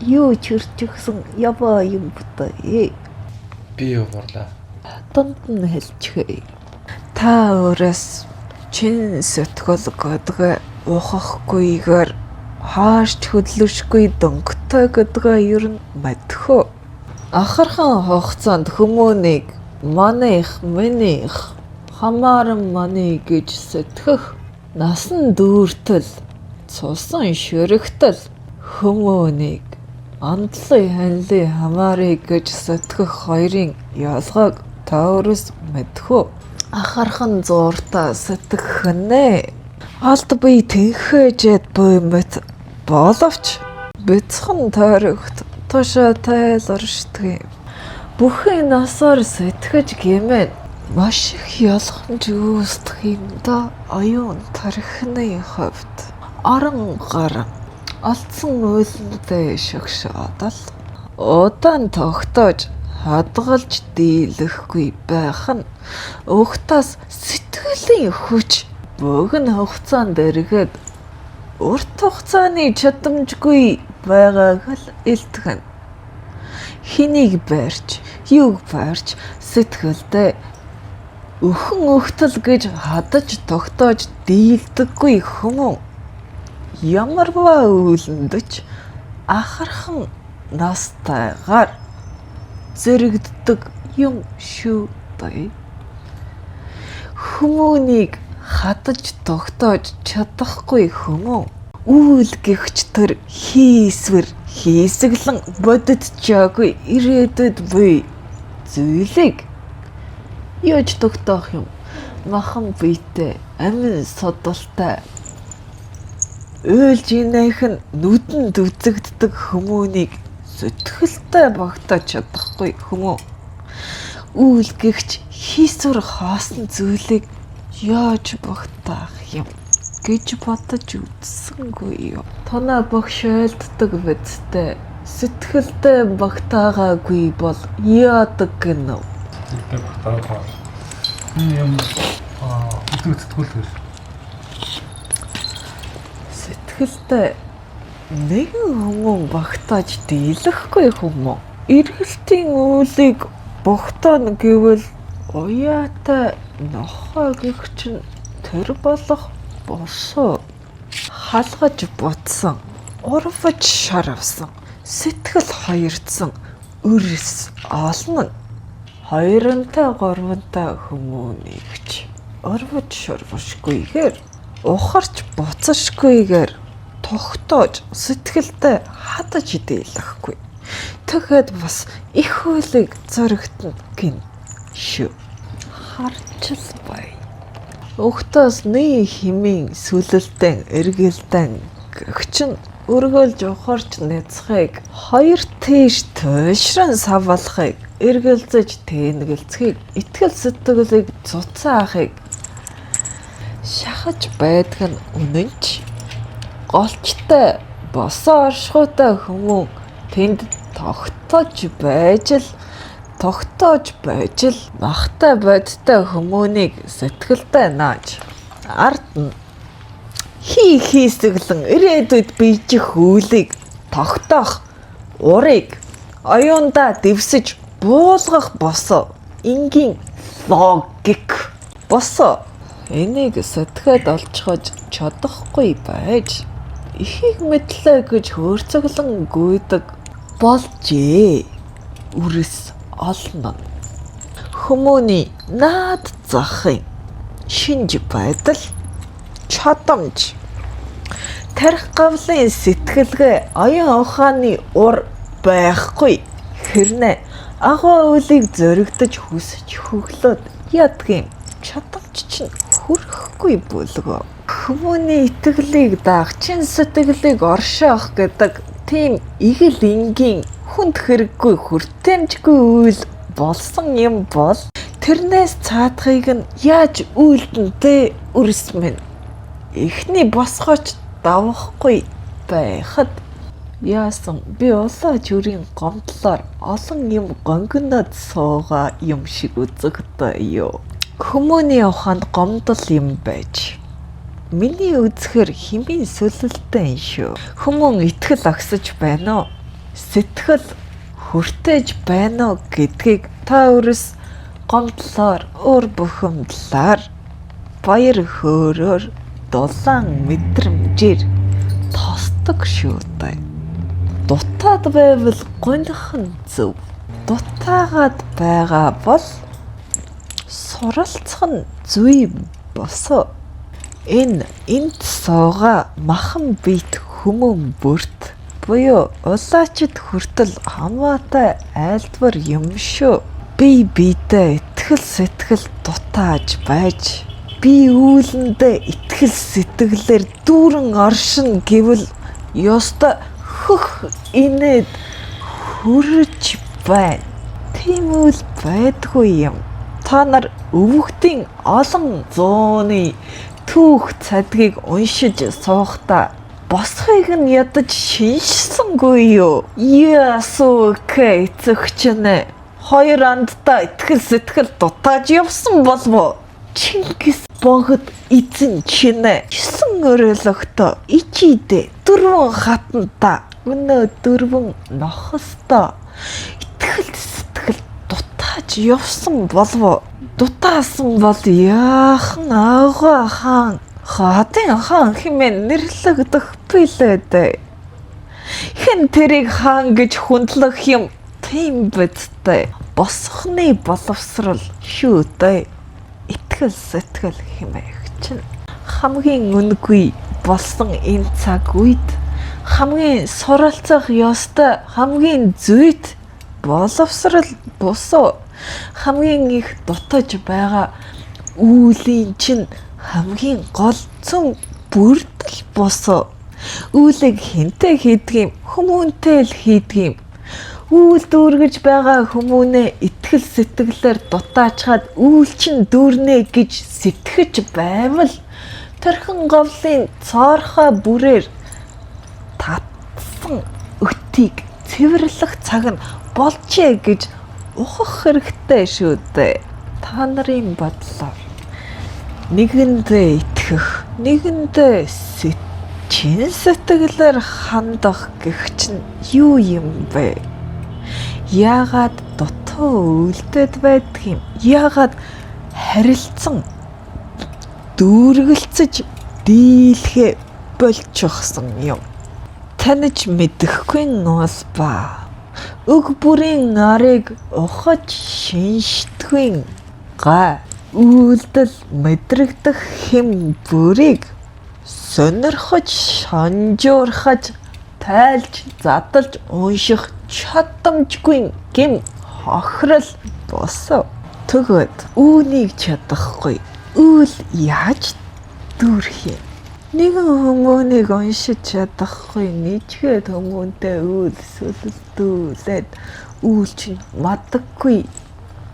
юу чирчгсэн яваа юм бутаа. Би юу борлаа. Донд нь хэлчихээ. Та өөрөөс чин сэтгэл гэдгээ ухахгүйгээр хааш хөдлөшгүй дөнгөтэй гэдгээ ер нь мэдхөө. Ахархан хугацаанд хүмүүнийг минийх хамааран маний гэж сэтгэх насан дүүртэл цусан ширэгтэл хүмүүнийг андлын ханлын хамаарыг гэж сэтгэх хоёрын ялгааг та өөрөөс мэдхүү. Ахархан зууртаа сэтгэх нэ. Алд би тэнхээжэд баймт боловч бяцхан тойрогт тушаа тайларшдаг юм. Бүхэн насаар сэтгэж гэмээр маш их ялхамж үүсдэг юм да. Оюун тархины хувьд аран гарan алдсан үйлдэлтэй шогшоодал удаан тогтоож хадгалж дийлэхгүй байх нь угтаас сэтгэлийн хүч богино хугацаанд эргээд урт хугацааны чадамжгүй байгааг л илтгэн. Хэнийг барьж, юуг барьж сэтгэлдээ өхөн өгтөл гэж хадаж тогтоож дийлдэггүй хүмүүн ямарваа үйлэндэж ахархан настайгаар зэрэгддэг юм шүү дээ. Хүмүүнийг хадаж тогтоож чадахгүй хүмүүн үйл гихч төр хийсэглэн бодитчаагүй ирээдүйд буй зүйлийг яаж тогтоох юм? Махан биетэй, амин содолтой уйлж инэхэн нүдэнд үзэгддэг хүмүүнийг сэтгэлтэй багтааж чадахгүй хүмүүн үйл гихч хийсвэр хаасан зүйлийг яаж багтаах юм гэж бодож үзсэнгүй юу. Танаа багш айлддаг бидтэй сэтгэлтэй багтаагаагүй бол яадаг гэнэ. Сэтгэлтэй багтаагаа. Юм сэтгэл Сэтгэлтэй нэгэн хүмүүн багтааж дийлэхгүй хүмүүн эргэлтийн үйлийг багтаана гэвэл уяатай нохой гихч нь тэр болох босоо халгаж ботсон урвж шаравсан сэтгэл хоёрдсан өрс олно нь хоёрынтай гурвантай хүмүүнийгч урвж шарвшгүйгээр ухарч буцашгүйгээр тогтоож сэтгэлдээ хадаж дийлэхгүй. Тэгэхэд бас их хөлийг зоригтно гин шүү. Харчил бай. Өгтөөс нэг химийн сүлэлтэн эргэлтэн гэгч нь өргөлж ухарч нэцхийг хоёр тийш туйшран савлахыг эргэлзэж тэнгэлцхийг итгэл сэтгэлийг цуцаахыг шахаж байдаг нь үнэнч голчтой босоо оршихуйтай хүмүүн тэнд тогтоож байж л махтай бодтой хүмүүнийг сэтгэлдээ нааж ард нь хийсэглэн ирээдүйд бийжих үйлийг тогтоох урыг оюундаа дэвсэж буулгах босоо энгийн логик босоо энийг сэтгэхэд олцохож чадахгүй байж ихийг мэдлээ гэж хөөрцөглөн гүйдэг болжээ. Үрс олно. Хүмүүний наад захын шинж байдал чадамж тарих гавлын сэтгэлгээ оюун ухааны ур байхгүй хэрнээ агуу үйлийг зоригдож хүсэж хөглөөд ядгийн чадамж чинь хүрэхгүй бүлгөө. Хүмүүний итгэлийг даах, чин сэтгэлийг оршоох гэдэг тийм игэл энгийн хүнд хэрэггүй хүртээмжгүй үйл болсон юм бол тэрнээс цаадахыг нь яаж үйлдэн тэ үрс минь. Эхний босгооч давахгүй байхад яасан би улаа зүрийн гомдлоор олон юм гонгонод суугаа юм шиг үзэгдээ юу. Хүмүүний ухаанд гомдол юм байж миний үзэхэр химийн сүлэлтэй шүү. Хүмүүн итгэл огсож байна уу? сэтгэл хүртэж байна уу гэдгийг та өөрөөс гомдлоор өөр бухимдлаар баяр хөөрөөр дулаан мэдрэмжээр тосдог шүү дээ. Дутаад байвал гонхон зөв. Дутаагаад байгаа бол суралцах нь зүй босоо. Энд сууга махан бит хүмүүн бүрт буюу улаачид хүртэл хамаатай айлтвар юм шүү. Би бидээ итгэл сэтгэл дутааж байж би үүлэндээ итгэл сэтгэлээр дүүрэн оршин гэвэл ёстой хөх инээд хүрж байна. Тийм үл байдгүй юм. Та нар өвгтийн олон зууны түүх цадгийг уншиж суухдаа босхийг нь ядаж шинжсэнгүй юу? Яасуук эцэгчнэ. Хоёр андтай итгэл сэтгэл дутааж явсан болов. Чингис богд эзэн чинэ. 9 өрөөлөгтөө ичидэ 4 хатанта өнөө 4 нохостой итгэл сэтгэл дутааж явсан болов. Дутаасан бол яахан аагаа хаан хатын хаан хэмээн нэрлэгдэх билээ дээ. Хэн тэрийг хаан гэж хүндлэх юм тийм бидтэй. Босхны боловсрал шүү дээ. Итгэл сэтгэл хэмээх чинь хамгийн үнэгүй болсон энэ цаг үед хамгийн суралцах ёстой хамгийн зүйт боловсрал босоо хамгийн их дутаж байгаа үүлийн чинь хамгийн гол цөм бүрдэл босоо. Үйлийг хинтээ хийдгийм хүмүүнтэй л хийдгийм. Үйл дүүргэж байгаа хүмүүнээ итгэл сэтгэлээр дутаачаад үйл чинь дүүрнэ гэж сэтгэж байвал тэрхэн говлын цоорхоо бүрээр татсан өтийг цэвэрлэх цаг нь болжээ гэж ухах хэрэгтэй шүү дээ. Та нарын бодлоор нэгэндээ итгэх, нэгэндээ чин сэтгэлээр хандах гэх чинь юу юм бэ? Яагаад дутуу үлдээд байдаг юм? Яагаад харилцан дүүргэлцэж дийлхэ болчихсон юм? Таньж мэдэхгүй нуус ба өг бүрийн арыг ухаж шинжтгүй га үйлдэл мэдрэгдэх хэм бүрийг сонирхож шанжуурхаж тайлж задлж унших чадамжгүй гэм хохирол босоо. Тэгвэл үүнийг чадахгүй үйл яаж дүүрэх юм? Нэгэн хүмүүнийг уншиж чадахгүй нэггээд хүмүүнтэй үйл сүлдүүлээд үйл чинь мадаггүй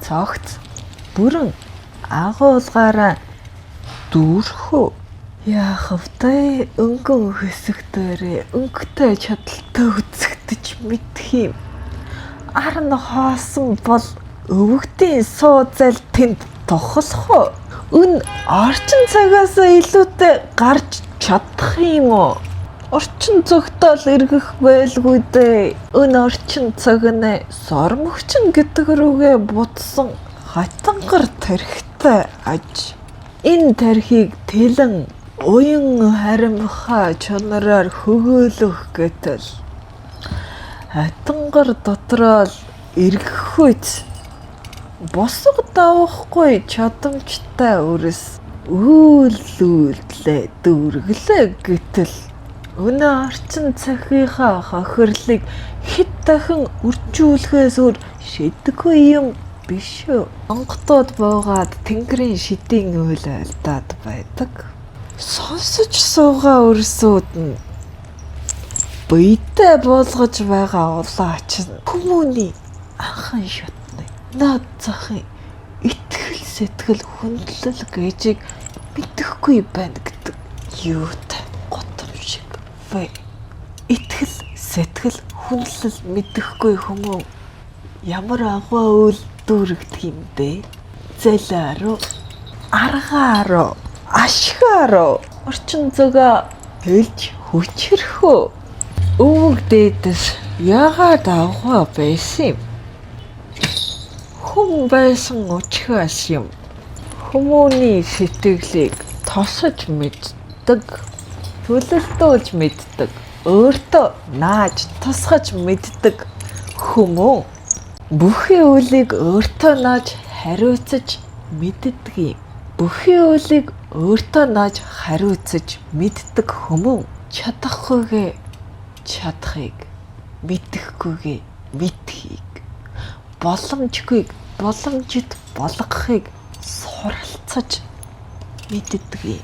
цогц бүрэн агуулгаараа дүүрхөө. Яах вэ? Өнгөн хэсэгтэрээ өнгөтэй чадaltaй үзэгдэж мэдх юм. Арн хоосон бол өвгтийн сууцал тэнд тохолох уу? Өн орчин цагаас илүүтэй гарч чадах юм уу? Орчин зөгтөөл эргэх байлгүй дээ. Өн орчин цаг нь сормөгчин гэдэг рүүгээ бутсан хатангар тархитай аж. Энэ тархийг тэлэн уян харимхаа чанараар хөгөөлөх гэтэл хатангар дотроо л эргэхүйц босго давахгүй чадамжтай өрс үйлдэлээ дүүргэлээ гэтэл өнөө орчин цагийнхаа хохирлыг хэд дахин үржүүлэхээс өөр шийдэггүй юм биш үү? Онготууд буугаад тэнгэрийн шидийн үйл айлдаад байдаг. Сонсож суугаа өрсүүд нь биетэй болгож байгаа улаач нь хүмүүний анхан шатны наад захын итгэл сэтгэл хүндлэл гэжийг мэдэхгүй байна гэдэг юутай готомшиг вэ? Итгэл сэтгэл хүндлэл мэдэхгүй хүмүүс ямар агуу үйл дүүрэгдэх юм бэ? Зэлээрөө аргаарөө ашгаарөө орчин зөгөө хэлж хүчрхөө өвөг дээдэс Яагаад авах байсан юм? Хүн байсан учраас юм. Хүмүүний сэтгэлийг тосож мэддэг, төлөлдөөж мэддэг, өөртөө нааж тусгаж мэддэг хүмүүн бүхий үлийг өөртөө нааж хариуцаж мэддэг юм. Бүхий үлийг өөртөө нааж хариуцаж мэддэг хүмүүн чадахгүйгээ чадахыг, мэдэхгүйгээ мэдхийг, боломжгүйг боломжит болгохыг суралцаж мэддэг юм.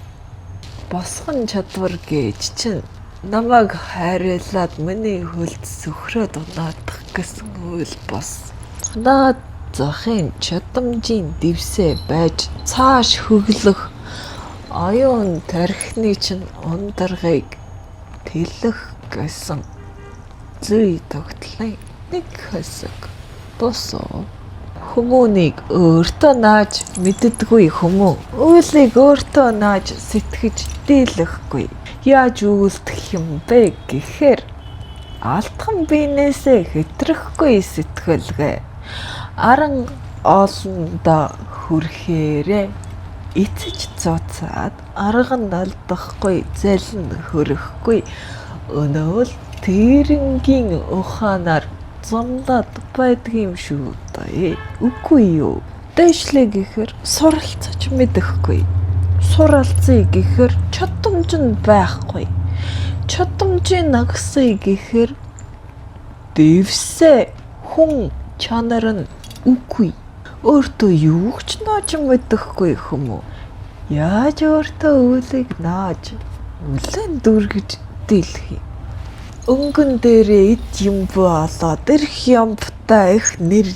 Босгон чадвар гэж чинь намайг хайрлаад миний хөлд сөхрөөд унаадах гэсэн үйл бос. Наад захын чадамжийн дэвсээ байж цааш хөглөх оюун тархины чинь ундаргыг тэлэх гэсэн зүй тогтлын нэг хэсэг босоо. Хүмүүнийг өөртөө нааж мэддэггүй хүмүүн үйлийг өөртөө нааж сэтгэж дийлэхгүй. Яаж үйлдэх юм бэ гэхээр алтхан биенээсээ хэтрэхгүй сэтгэлгээ аран олондоо хүрхээрээ эцэж цуцаад арга нь алдахгүй залн хөрөхгүй өнөөл тэрэнгийн ухаанаар замдаад байдгийм шүү дээ. Үгүй юу? Дэвшлээ гэхээр суралцаж мэдэхгүй. Суралцъя гэхээр чадамж нь байхгүй. Чадамжийн нагсыг гэхээр дэвсээ хүн чанар нь үгүй. Өөртөө юу ч нааж мэдэхгүй хүмүүс. Яаж өөртөө үлийг нааж үлэн дүргэж дийлэх юм? Өнгөн дээрээ ид юм болоод эрх ямтай их нэр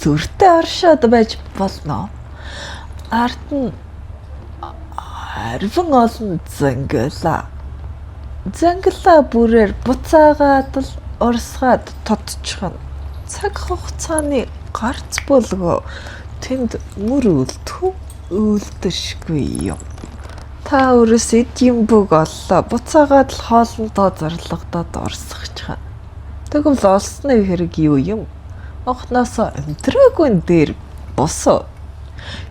сүртэй оршоод байж болно. Ард нь арван олон зангила бүрээр буцаагаад л орсгаад тодчихно. Цаг хугацааны гарц болгоо тэнд мөр үлдэшгүй юм. Та өөрөөс эд юм бүг оллоо. Буцаагаад л хоолндоо зарлагдаад орсчихна. Тэгвэл олсны хэрэг юу юм? Охноосоо өнтрөөгүй дээр босоо.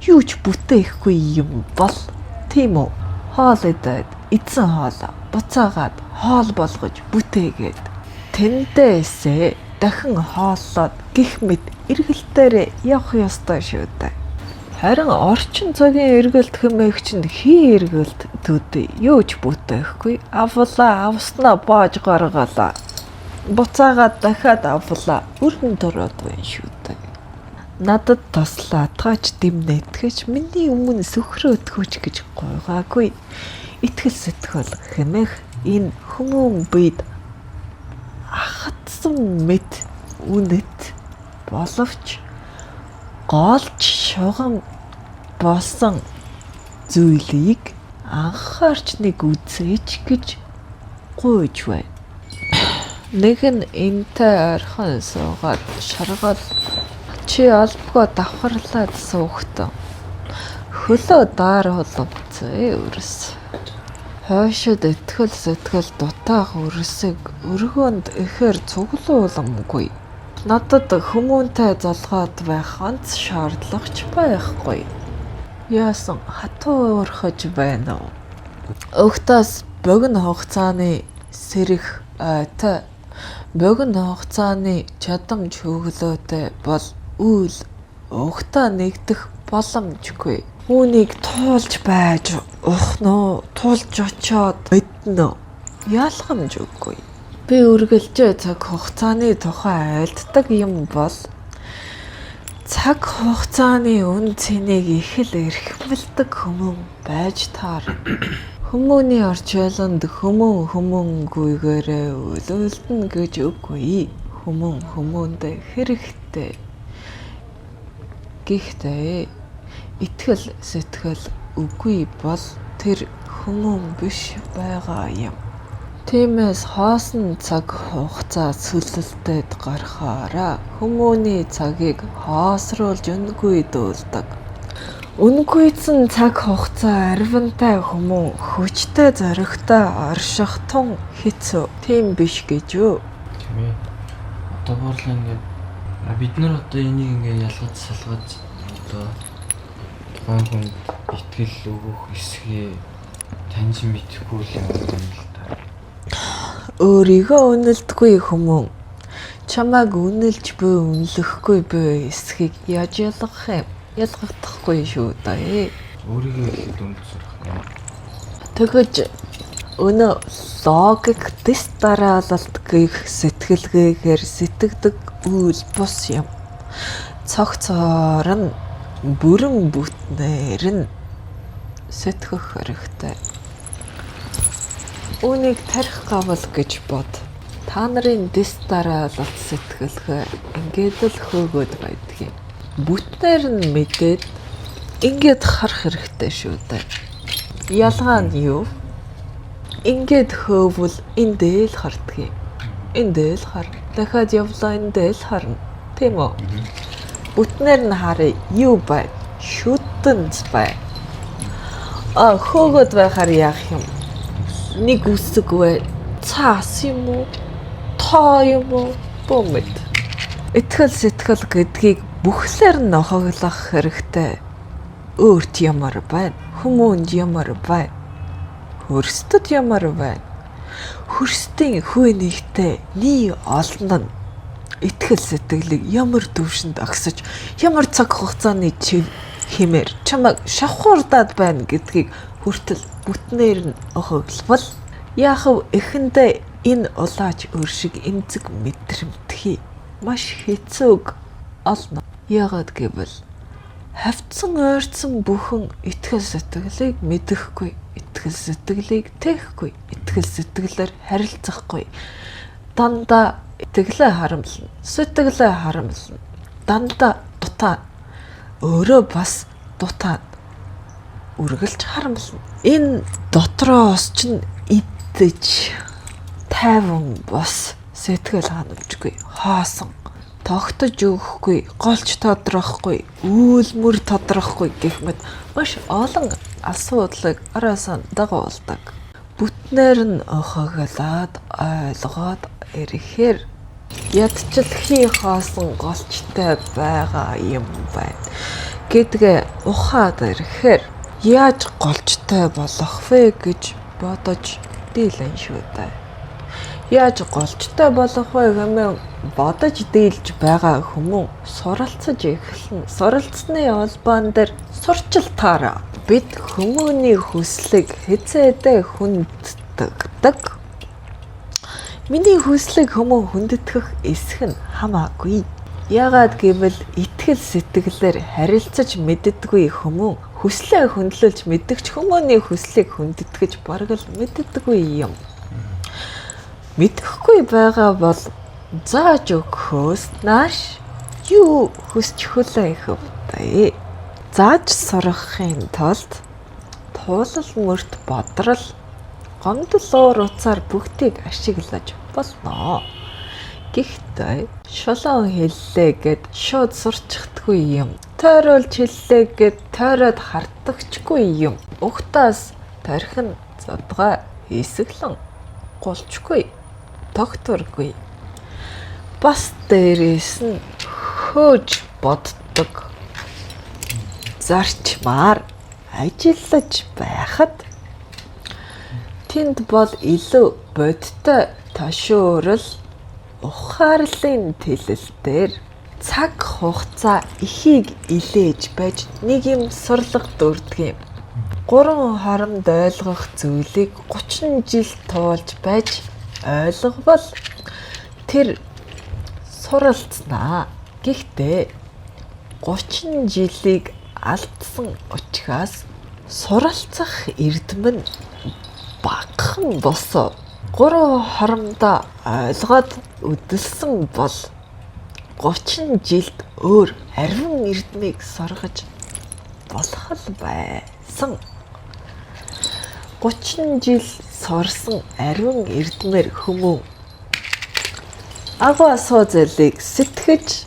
Юу ч бүтээхгүй юм бол тийм үү? Хоол идээд эзэн хоолоо буцаагаад хоол болгож бүтээгээд тэндээсээ дахин хооллоод гих мэд эргэлтээрээ явах ёстой шүү дээ. Харин орчин цагийн эргэлт хэмээх чинь хий эргэлт төдий юу ч бүтээхгүй авснаа боож гаргалаа. Буцаагаад дахиад авлаа өргөн дөрөөд байна шүү дээ. Надад тослаатгаач дэмнэтгэж миний өмнө сөхрөөтгөөч гэж гойгаагүй. Итгэл сэтгэл хэмээх энэ хүмүүн бид ахадсан мэт үнэт боловч голч шугам болсон зүйлийг анхаарч нэг үзээч гэж гуйж байна. Нэг нь энтэй ойрхон суугаад шаргал чи албагаа давхарлаад суугтаа. Хөлөө даар холбцээ өрс. Хойшид итгэл сэтгэл дутаах өрсөг өргөөнд ихээр цуглууламгүй. Надад хүмүүнтэй залгаад байх онц шаардлагач байхгүй. Яасан хатуу уурхаж байна уу? Өгтөөс богино хугацааны сэрэх ойтой, богино хугацааны чадамж хөглөөтэй бол үйл өгтөө нэгдэх боломжгүй. Үүнийг туулж байж ухноо, туулж очоод мэднэ. Ялгамж үгүй. Би үргэлжлээ цаг хугацааны тухай айлддаг юм бол цаг хугацааны үн цэнийг их л эрхэмлдэг хүмүүн байж таар. Хүмүүний орчууланд хүмүүнгүйгээрээ үлүүлдэн гэж үгүй. Хүмүүндээ хэрэгтэй. Гэхдээ итгэл сэтгэл үгүй бол тэр хүмүүн биш байгаа юм. Тиймээс хоосон цаг хугацаа сүлэлтэд гарахаараа хүмүүний цагийг хоосруулж үнгүй дуулдаг. Үнгүйцэн цаг хугацаа арвинтай хүмүүн хүчтэй зоригтой орших тун хэцүү. Тийм биш гэж юу? юм ээ. Одоо буурлаа ингээд бид нар одоо энийг ингээд ялгаж салгаж одоо тухайн хүнд итгэл өгөх эсгээ таньж мэдэхгүй л юм л та. Өөрийгөө үнэлдэггүй хүмүүн чамайг үнэлж буй үнэлэхгүй буй эсхийг яаж ялгах юм? Ялгахдахгүй шүү дээ. Өөрийгөө ихэд үнэлсэх юм. Тэгэж өнөө логик тест дараалалт гэх сэтгэлгээгээр сэтгэдэг үйл бус юм. Цогцоор нь бүрэн бүтнээр нь сэтгэх хэрэгтэй. Үүнийг тарих гавал гэж бод. Та нарын тест дараалалт сэтгэлгээ ингээд л хөөгөөд байдгийг. Бүтнээр нь мэдээд ингээд харах хэрэгтэй шүү дээ. Ялгаа нь юу? Ингээд хөөвөл эндээ л хардгийг. Эндээ л хар. Дахиад явлаа эндээ л харна. Тийм үү? Бүтнээр нь харъя. Юу бай? Шүтэнц бай. Хөөгөөд байхаар яах юм? Нэг үсэг бай. Цаас юм уу? Тоо юм уу? Бомэд. Итгэл сэтгэл гэдгийг бүхлээр нь нохоглох хэрэгтэй. Өөрт ямар байна? Хүмүүнд ямар байна? Хөрсдөд ямар байна? Хөрсдийн хүй нэгтэй nii олон нь итгэл сэтгэлийг ямар төвшөнд агсаж, ямар цаг хугацааны хэмээр чамайг шавхуурдаад байна гэдгийг хүртэл бүтнээр нь охоглбол яахав эхэндээ энэ улаач өөр шиг эмзэг мэдрэмтгий маш хэцүүг олно. Яагаад гэвэл хавцсан ойрцсон бүхэн итгэл сэтгэлийг мэдэхгүй, итгэл сэтгэлийг тэхгүй, итгэл сэтгэлээр харилцахгүй. Дандаа итгэлээ харамлна, сэтгэлээ харамлна. Дандаа дутаа. Өөрөө бас дутаа. Үргэлж харамлна. Энэ дотроос чинь идэж тайван бос сэтгэл ханамжгүй, хоосон. Тогтож өгөхгүй, голч тодорхохгүй, үйлмөр тодорхохгүй гэх мэт маш олон асуудлыг араасан дагуулдаг. Бүтнээр нь охоглоод ойлгоод ирэхээр ядчилхий хоосон голчтой байгаа юм байна гэдгээ ухаад ирэхээр яаж голчтой болох вэ гэж бодож дийлэн шүү дээ. Яаж голчтой болох вэ гэмээр бодож дийлж байгаа хүмүүс суралцаж эхэлнэ. Суралцсны холбоон дээр сурчилтаараа бид хүмүүний хүслийг хэзээдээ хүнддэг. Миний хүслийг хүмүүс хүндэтгэх эсэх нь хамаагүй. Яагаад гэвэл итгэл сэтгэлээр харилцаж мэддэггүй хүмүүс хүслээ хөндлөлж мэддэгч хүмүүний хүслийг хүндэтгэж бараг л мэддэггүй юм. Мэдэхгүй байгаа бол зааж өгөхөөс нааш юу хүсч хүлээх вэ? Зааж сурахын тулд туулал мөрт бодрол гомдол уцаар бүгдийг ашиглаж болно. Гэхдээ шулуун хэллээ гэд шууд сурчихдаггүй юм. Тойруулж хэллээ гэд тойроод харддагчгүй юм. Угтаас тархин задгаа хийсгэлэн голчгүй. Докторгүй. Бас дээрээс нь хөөж боддог. Зарчмаар ажиллаж байхад тэнд бол илүү бодтой ташуурал ухаарлын тэлэлтээр цаг хугацаа ихийг илээж байж нэг юм сурлага дурддаг юм. 3 хоромд ойлгох зүйлийг 30 жил туулж байж ойлговол тэр суралцнаа. Гэхдээ 30 жилийг алдсан учраас суралцах эрдэм нь багахан босоо 3 хоромдоо ойлгоод үдэлсэн бол 30 жилд өөр ариун эрдмийг сургаж болох л байсан. 30 жил сурсан ариун эрдмээр хүмүүн агва сууцлыг сэтгэж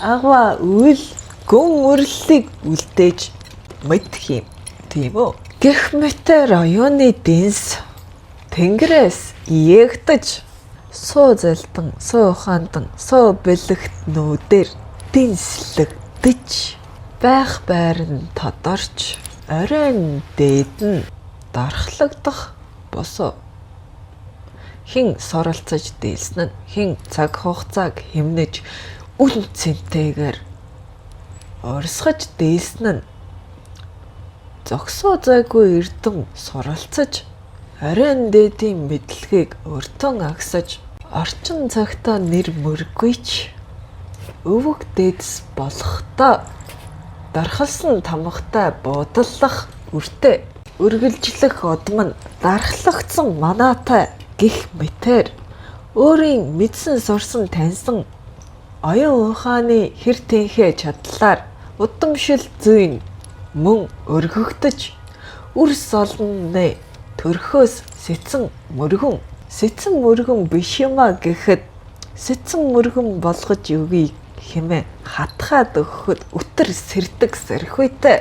агва үйл гүн үрлийг үлдээж мэдх юм. Тийм үү? Гэх мэтэр оюуны дэнс тэнгэрээс иэгдэж суу зэлтэн, суу ухаантан, суу бэлэгтнүүдээр дэнслэгдэж байх байранд тодорч оройн дээд нь дархлагдах босоо. Хин соролцож дийлсэн нь хин цаг хугацааг хэмнэж үн цэнтэйгээр орсгож дийлсэн нь зогсоо зайгүй эрдэм суралцаж оройн дээдийн мэдлэгийг өртөн агсаж орчин цагтаа нэр мөргүйч өвөг дээдэс болохдоо дархалсан тамхтай буудаллах үртэй үргэлжлэх одом нь дархлагдсан манаатай гих мэтэр өөрийн мэдсэн сурсан таньсан оюун ухааны хэр тэнхээ чадлаар удамшил зүйн мөн өргөгдөж үрс олонны төрхөөс сэцэн мөргөн биш юма гэхэд сэцэн мөргөн болгож өгье хэмээн хатгаад өгөхөд өтөр сэрдэг сэрхүйтэй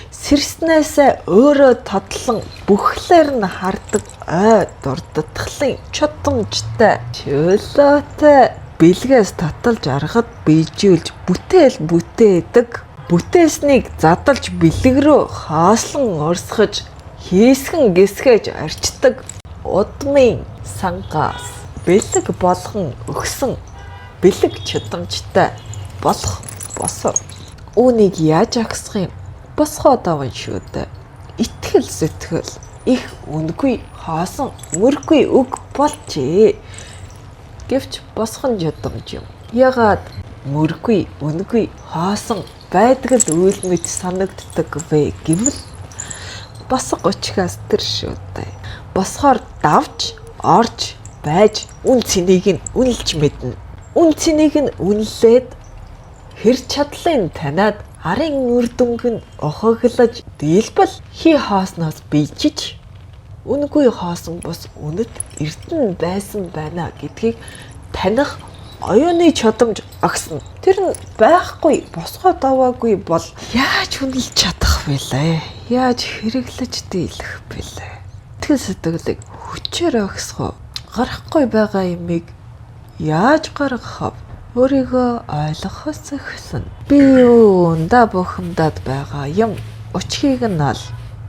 сэрснээсээ өөрөө тодлон бүхлээр нь хардаг ой дурдтгалын чудамжтай чөлөөтэй бэлгээс таталж аргад бийжүүлж бүтээдэг бүтээснийг задалж бэлэг рүү хааслан орсгож хийсгэн гисгэж арчдаг удмын сангаас бэлэг болгон өгсөн бэлэг чудамжтай болох босоо. Үүнийг яаж агсах юм? Босгоо даван шүү дээ. Итгэл сэтгэл их үнгүй хаасан мөргүй үг болжээ. Гэвч босхон жудамж юм. Ягаад мөргүй үнгүй хаасан байдаг л үйл мэд санагддаг вэ гэвэл босго учраас тэр шүү дээ. Босхоор давж орж байж үн цэнийг нь үнэлж мэднэ. Үн цэнийг нь үнэлээд хэр чадлын таниад арын үр дүнг нь охоглож дийлбэл хий хаосноос бийчиж үнгүй хоосон бус үнэт эрдэнэ байсан байна гэдгийг таних оюуны чудамж агсна. Тэр нь байхгүй босгоо даваагүй бол яаж үнэлж чадах вүлээ? Яаж хэрэглэж дийлэх вүлээ? Итгэл сэтгэлийг хүчээр агсах гарахгүй байгаа юмыг яаж гаргах вэ? Өөрийгөө ойлгохоос эхэлнэ. Би юундаа бухимдаад байгаа юм. Өчгийг нь ал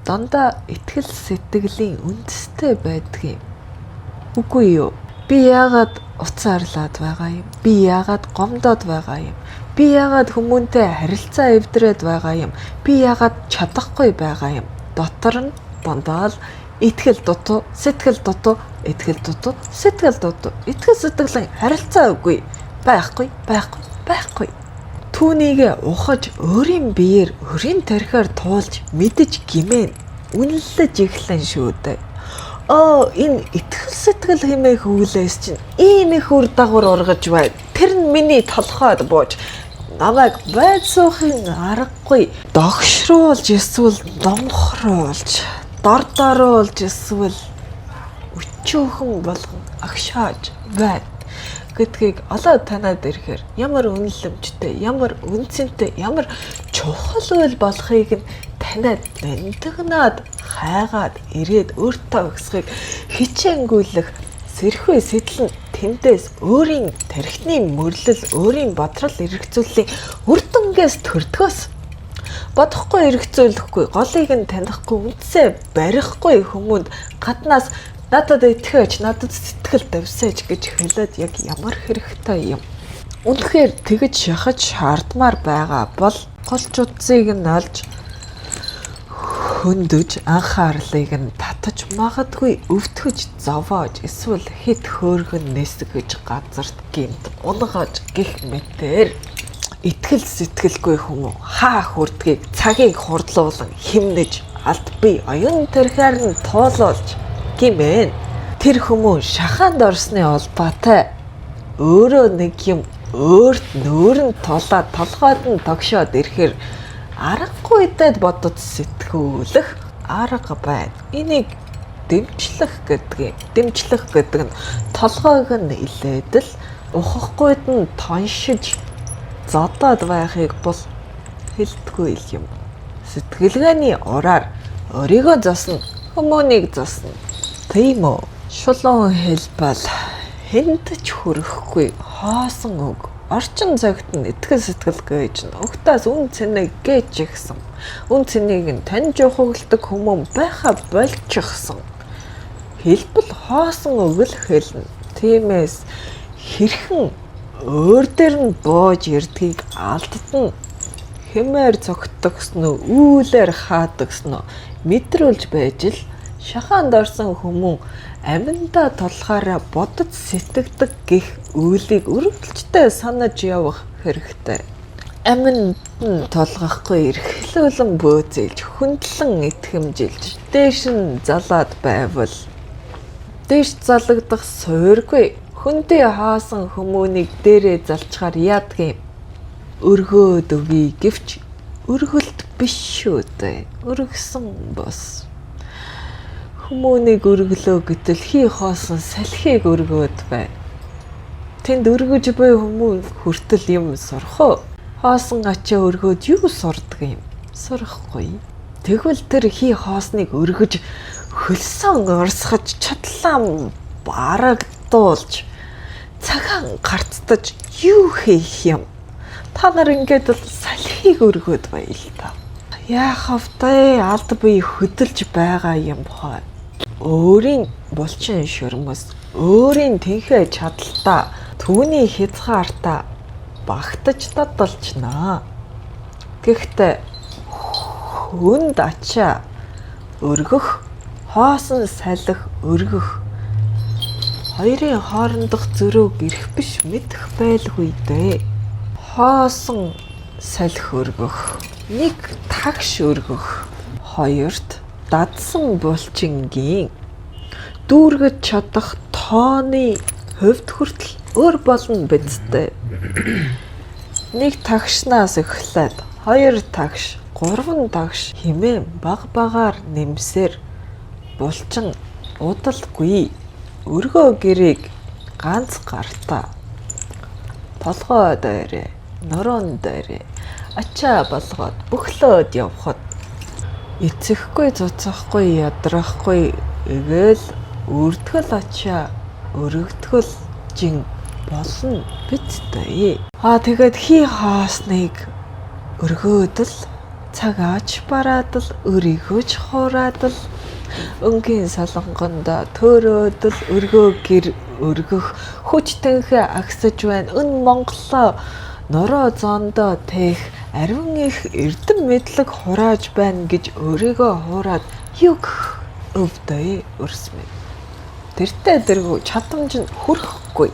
дандаа итгэл сэтгэлийн үндэстэй байдгийг. Үгүй юу? Би яагаад уцаарлаад байгаа юм? Би яагаад гомдоод байгаа юм? Би яагаад хүмүүнтэй харилцаа эвдрээд байгаа юм? Би яагаад чадахгүй байгаа юм? Дотор нь дандаа л итгэл дутуу, сэтгэл дутуу, итгэл дутуу, сэтгэл дутуу. Итгэл сэтгэлийн харилцаа үгүй. Байхгүй. Түүнийг ухаж өөрийн биеэр өрийн тархиар туулж мэдэж гимэн үнэлж эхлэн шүү дээ. Энэ итгэл сэтгэл хэмээх хүлээс чинь ийм их үр дагавар ургаж байна. Тэр нь миний толгойд бууж намайг байд суухын аргагүй догшруулж эсвэл домхруулж дордоруулж эсвэл өчөөхөн болгон агшааж байна гэдгийг олоод танаад ирэхээр ямар үнэлэмжтэй, ямар үнцэнтэй, ямар чухал үйл болохыг нь танаад нандинаад хайгаад ирээд өөртөө өгсөхийг хичээнгүйлэх сэрхүү сэтлэн тэндээс өөрийн тархины мөрлөл, өөрийн бодрол эргцүүллийн үр дүнгээс төрдгөөс бодохгүй эргцүүлэхгүй, голыг нь танихгүй, үнсээ барихгүй хүмүүнд гаднаас надад итгэж, надад сэтгэл давсаж гэж хэлээд яг ямар хэрэгтэй юм. Үнэхээр тэгж шахаж шаардмаар байгаа бол голчуудсыг нь олж хөндөж анхаарлыг нь татаж магадгүй өвтгөж зовоож эсвэл хэд хөөргөн нэсгэж газарт гинт унгаж гих мэтэр итгэл сэтгэлгүй хүмүүс хаа хүрдгийг цагийг хурдлуулан химнэж алд бие оюун тархиар нь туулуулж гимэн тэр хүмүүс шахаанд орсны улбаатай өөрөө нэг юм өөрт нөөрн тулаад толгойд нь тогшоод ирэхээр аргагүйдэд бодож сэтгүүлэх арга байна. Энийг дэмжлэх гэдэг нь толгойг нь илээдэл ухахгүйд нь тоншиж зодоод байхыг бол хэлдэггүй юм. Сэтгэлгээний ураар өөрийгөө засна, хүмүүнийг засна. Тийм үү? Шулуун хэлбэл хэнд ч хүрэхгүй хоосон үг. Орчин цагт нь итгэл сэтгэл гэж угтаас үн цэнэ гэж ихсэн. Үн цэнийг нь таньж ухагладаг хүмүүс байха болчихсон. Хэлбэл хоосон үг л хэлнэ. Тиймээс хэрхэн өөр дээр нь бууж ирдгийг алддна. Хэмээр цогтгосон нь үүлээр хаадагсан нь мэдрүүлж байж л шахаанд орсон хүмүүс аминдаа тулахаараа бодож сэтгэдэг гих үйлийг өрөвдөлттэй санаж явах хэрэгтэй. Аминд нь тулгахгүй эрхлүүлэн бөөцөлж хөндлөн итгэмжилж дээш нь залаад байвал дээш залагдах суурьгүй хүндээ хаасан хүмүүнийг дээрээ залчгаар яадгийн өргөөд өгье гэвч өргөлт биш шүү дээ. Өргөсөн бос. Хүмүүнийг өргөлөө гэтэл хий хоосон салхийг өргөөд бай. Тэнд өргөж буй хүмүүс хүртэл юм сурах уу? Хоосон ачаа өргөөд юу сурдаг юм? Сурахгүй. Тэгвэл тэр хий хоосныг өргөж хөлсөн орсгож чадлаа барагдуулж цагаан гарцдаж юу хийх юм? Та нар ингээд л салхийг өргөөд бай л та. Яахав тэ алд бие хөдөлж байгаа юм хоо. Өөрийн булчин шөрмөс, өөрийн тэнхээ чадалтаа, түүний хязгаартаа багтаж дадалчнаа. Гэхдээ хүнд ачаа өргөх, хоосон салхи өргөх хоёрын хоорондох зөрүүг ирэх биш мэдэх байлгүй дээ. Хоосон салхи өргөх, нэг тагш өргөх, хоёрт дадсан булчингийн дүүргэж чадах тооны хувьд хүртэл өөр болно бидтэй. Нэг тагшнаас эхлээд 2 тагш, 3 тагш хэмээн баг-багаар нэмсээр булчин удалгүй өргөө гэрээг ганц гартаа толгой дээрээ, нуруунд дээрээ ачаа болгоод бөхлөөд явхад эцэхгүй цуцахгүй ядрахгүй эгээл үрдгэл ачаа өргөдгөл жин болно бидтэй. Тэгээд хий хаасныг өргөөдөл цагаач бараадал өрийгөө ч хураадал өнгийн солонгонд төөрөөдөл өргөө гэр өргөх хүчтэнхэ агсаж байна. Өн Монголоо нороо зондоо тех ариун их эрдэм мэдлэг хурааж байна гэж өөрийгөө хуураад юг өвдөө өрсмэн. Тэртээ дэргүү чадамж нь хүрхгүй.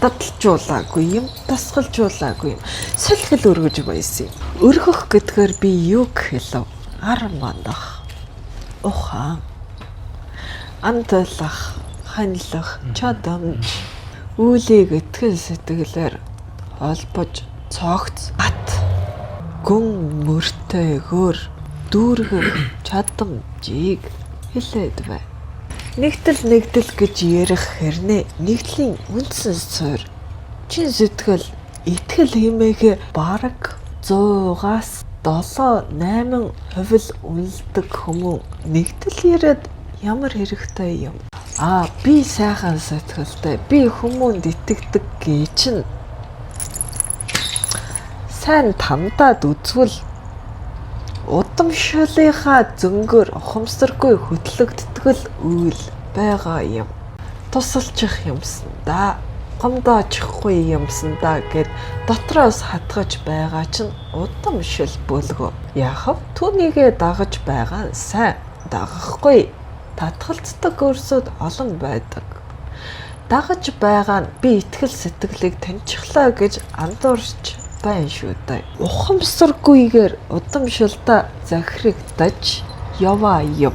Дадалжуулаагүй юм, тасгалжуулаагүй юм. Салхил өргөж байсан юм. Өргөх гэдгээр би юг хэлв? Ар мандах. Ухаан. Амтлах, ханилах, чадамж, үүлийг итгэл сэтгэлээр холбож цогц ат гүн мөртэйгөр дүүргэх чадамжийг хэлээд бай. Нэгдэл гэж ярих хэрнээ нэгдлийн үндсэн суурь чин сэтгэл итгэл хэмээх бараг 100-аас 7-8% үнэлдэг хүмүүс нэгдэл яриад ямар хэрэгтэй юм. Би сайхан сэтгэлтэй, би хүмүүнд итгэдэг гэж нь сайн тандаад үзвэл удамшлынхаа зөнгөөр ухамсаргүй хөтлөгддөг үйл байгаа юм. Тусалчих юмсан да, гомдоочихгүй юмсан да гэд дотроос хатгаж байгаа чинь удамшил бөлгөө. Яахав түүнийгээ дагаж байгаа сайн дагахгүй. Татгалцдаг өрсөд олон байдаг. Дагаж байгаа нь би итгэл сэтгэлийг таньчихлаа гэж андуурч байна шүү дээ. Ухамсаргүйгээр удамшилдаа захирагдаж яваа юм.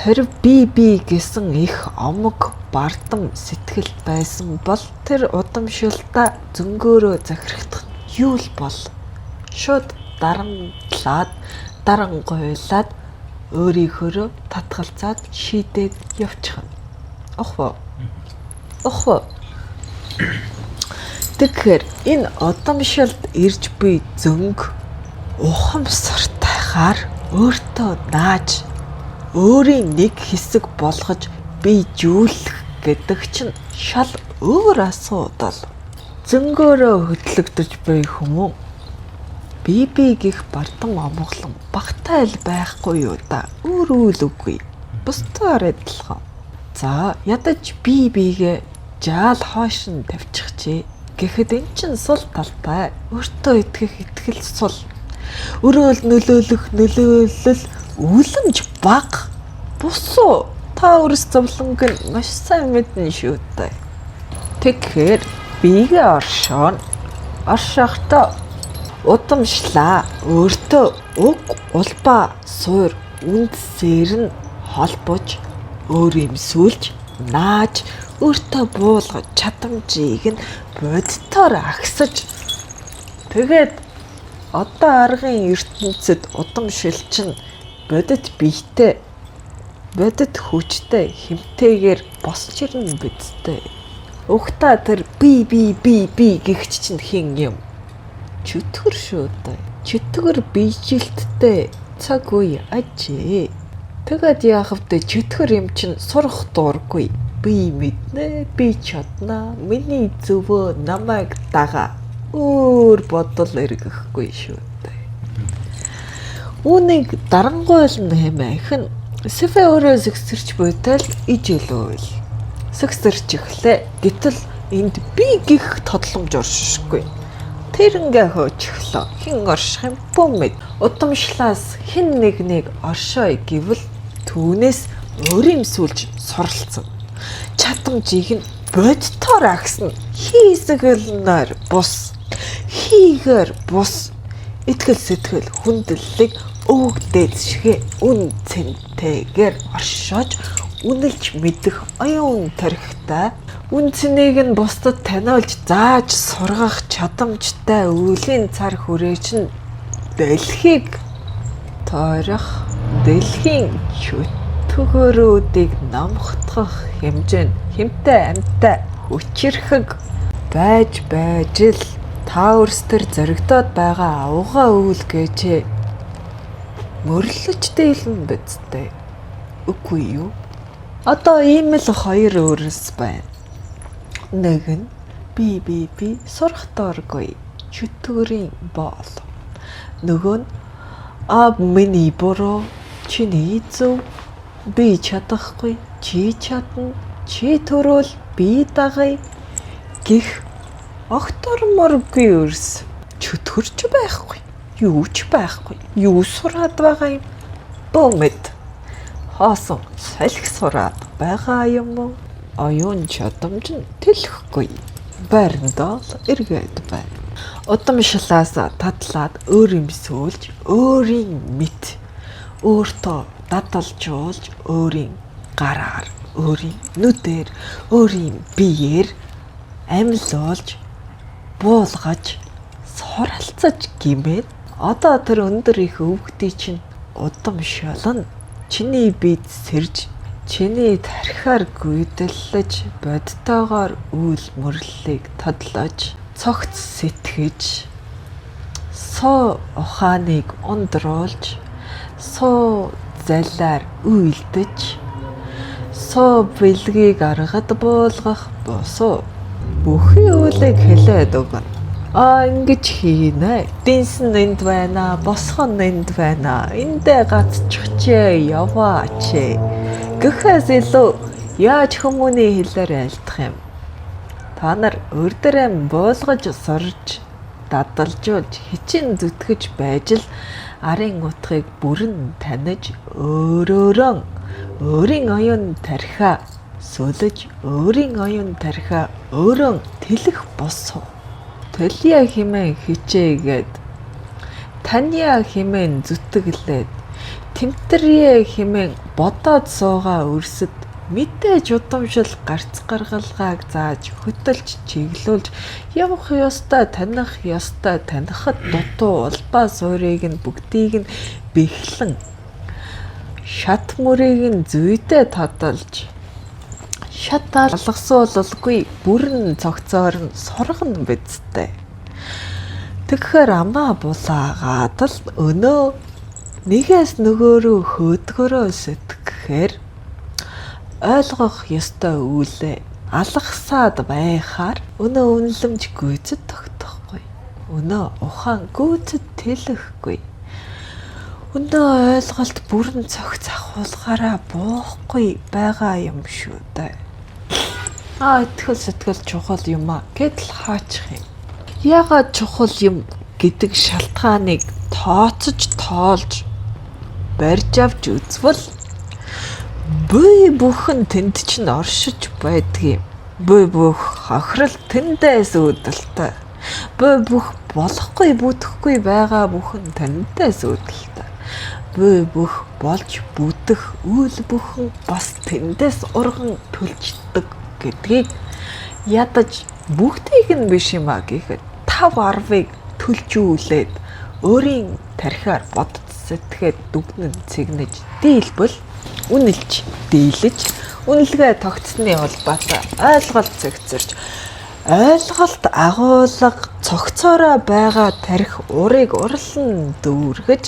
Хэрв би гэсэн их омог бардам сэтгэл байсан бол тэр удамшилдаа зөнгөөрөө захирагдах юу л бол шууд дарамтлаад дарангуйлаад өөрийнхөө татгалзаад шийдээд явчихна. Охвоо. Тэгэхээр энэ удамшилд ирж буй зөнг ухамсартайгаар өөртөө нааж өөрийн нэг хэсэг болгож бийжүүлэх гэдэг чинь шал өөр асуудал. Зөнгөөрөө хөдлөгдөж буй хүмүүс би гих бардам амгалан багтаа л байхгүй юу да. Өөр үйл үгүй. Бусдаар адилхан. За ядаж бигээ жаал хоош нь тавьчих чи. Гэхэд эн чин сул талтай. Өөртөө итгэх итгэл сул. Өрөөл нөлөөлөл үлэмж баг. Бусуу та өөрс зовлонг нь маш сайн мэднэ шүү дээ. Тэгэхээр бигээ оршохдоо удамшлаа. Өөртөө уг улбаа суур үндсээр нь холбож өөрөмсүүлж нааж өөртөө буулгаж чадамжийг нь бодтоор агсаж тэгээд одоо аргын ертөнцид удамшилчин бодит биетэй бодит хүчтэй хэмтэйгээр босч ирнэ бидтэй. Угтаа тэр би гихч чинь хин юм. Чөтгөр шүү дээ. Чөтгөр биежилттэй цаг үе ажээ. Тэгэд яах вэ? Чөтгөр юм чинь сурах дуургүй. Би мэднэ, би чадна. Миний зөвөө намайг дагаа. Өөр бодол эргэхгүй шүү дээ. Үүнийг дарангуйлна хэмээх нь Сэфэ өөрөө сэгсэрч буйтал ижэлүүл. Сэгсэрч эхлээ. Гэтэл энд би гих тодломж оршишгүй. Тэрнгээ хөөчихлөө. Хин орших юм бомэд. Удамшлаас хин нэг оршоо гэвэл түүнээс өөрөмсүүлж суралцсан. Чадамжийг нь бодтоор агсна. Хийсгэлнээр бус. Хийгээр бус. Итгэл сэтгэл хүндлэлийг өвгдээд шигэ үн цэнтэйгээр оршоож үнэлж мэдэх оюун тарихтай үнцнийг нь бусдад таниулж зааж сургах чадамжтай үеийн цар хүрээч нь дэлхийг тойрох дэлхийн чөтгөрүүдийг намхтгах хэмжээнд хэмтэй амьтай хүчирхэг байж л та өөрсдөр зоригдоод байгаа авгаа үйлгээч мөрлөж дийлэн бидтэй. Үгүй юу? Одоо ийм л хоёр өөрс байна. Нэг нь би сурах доргүй чөтгөрийн боол. Нөгөө нь миний буруу, чиний зөв, би чадахгүй, чи чадна, чи төрөөл би дагая гих огторморгүй өрс чөтгөрч байхгүй. Юу ч байхгүй. Юу сураад байгаа юм? Бомэд. Хоосон салхи сураад байгаа юм уу? Оюун чадамж нь тэлэхгүй. Байрандаа эргээд байна. Удамшлаас татлаад өөрөмсүүлж, өөрийн мэд, өөртөө дадалжуулж, өөрийн гараар, өөрийн нүдээр, өөрийн биеэр амьлуулж, буулгаж, суралцаж гимээр одоо тэр өндөр их өвгдий чинь удамшилна. Чиний бид сэрж, чиний тархиар гүйдэлж, бодтойгоор үйл мөрлөлийг тодлож, цогц сэтгэж, суу ухааныг ундруулж, суу залаар үйлдэж, суу бэлгийг аргад буулгах босоо бүхий үйлийг хэлээд өгнө. Ингэж хийнэ. Дэнсэн энд байна, босхон энд байна. Эндээ гацчихчээ, яваач. Гэхээс илүү яаж хүмүүний хэлээр айлдах юм? Та нар өөрдөрөө буулгаж, сурж, дадалжуулж, хичээн зүтгэж байж л арын утгыг бүрэн таних өөрөөрөө өөрийн оюун тархиа сүлж, өөрийн оюун тархиа өөрөө тэлэх босоо. Төлиа хэмээн хичээгээд, таниа хэмээн зүтгэлээд, тэмтрие хэмээн бодоод суугаа өрсөд мэдээж удамшил гарц гаргалгааг зааж, хөтөлж, чиглүүлж, явах ёстой, таних ёстой, танихад дутуу улбаа суурийг нь бүгдийг нь бэхлэн, шат мөрийг нь зүйдээ тодолж, шатаар алгасуулалгүй бүрэн цогцоор нь сургана бидтэй. Тэгэхээр амаа булаагаад л өнөө нэгээс нөгөөрөө хөөдгөрөө сэтгэхээр ойлгох ёстой үйлээ алгасаад байхаар өнөө үнэлэмж гүйцэд тогтохгүй. Өнөө ухаан гүйцэд тэлэхгүй. Өнөө ойлголт бүрэн цогц ахуулгаараа буухгүй байгаа юм шүү дээ. Итгэл сэтгэл чухал юм а гэдэл хаачих юм. Яагаад чухал юм гэдэг шалтгааныг тооцож тоолж барьж авч үзвэл буй бүхэн тэнд чинь оршиж байдгийг. Буй бүх хохирол тэндээс үүдэлтэй. Буй бүх болохгүй бүтэхгүй байгаа бүхэн тэндээс үүдэлтэй. Буй бүх болж бүтэх үйл бүхэн бас тэндээс урган төлждөг гэдгийг ядаж бүгдийг нь биш юм а гэхэд 5-10-ыг төлжүүлээд өөрийн тархиар бодц сэтгэхэд дүгнэн цэгнэж дийлбэл үнэлж дийлэж үнэлгээ тогтсны улбаатай ойлголт зэгцэрч ойлголт агуулга цогцоороо байгаа тарих урыг урлан дүүргэж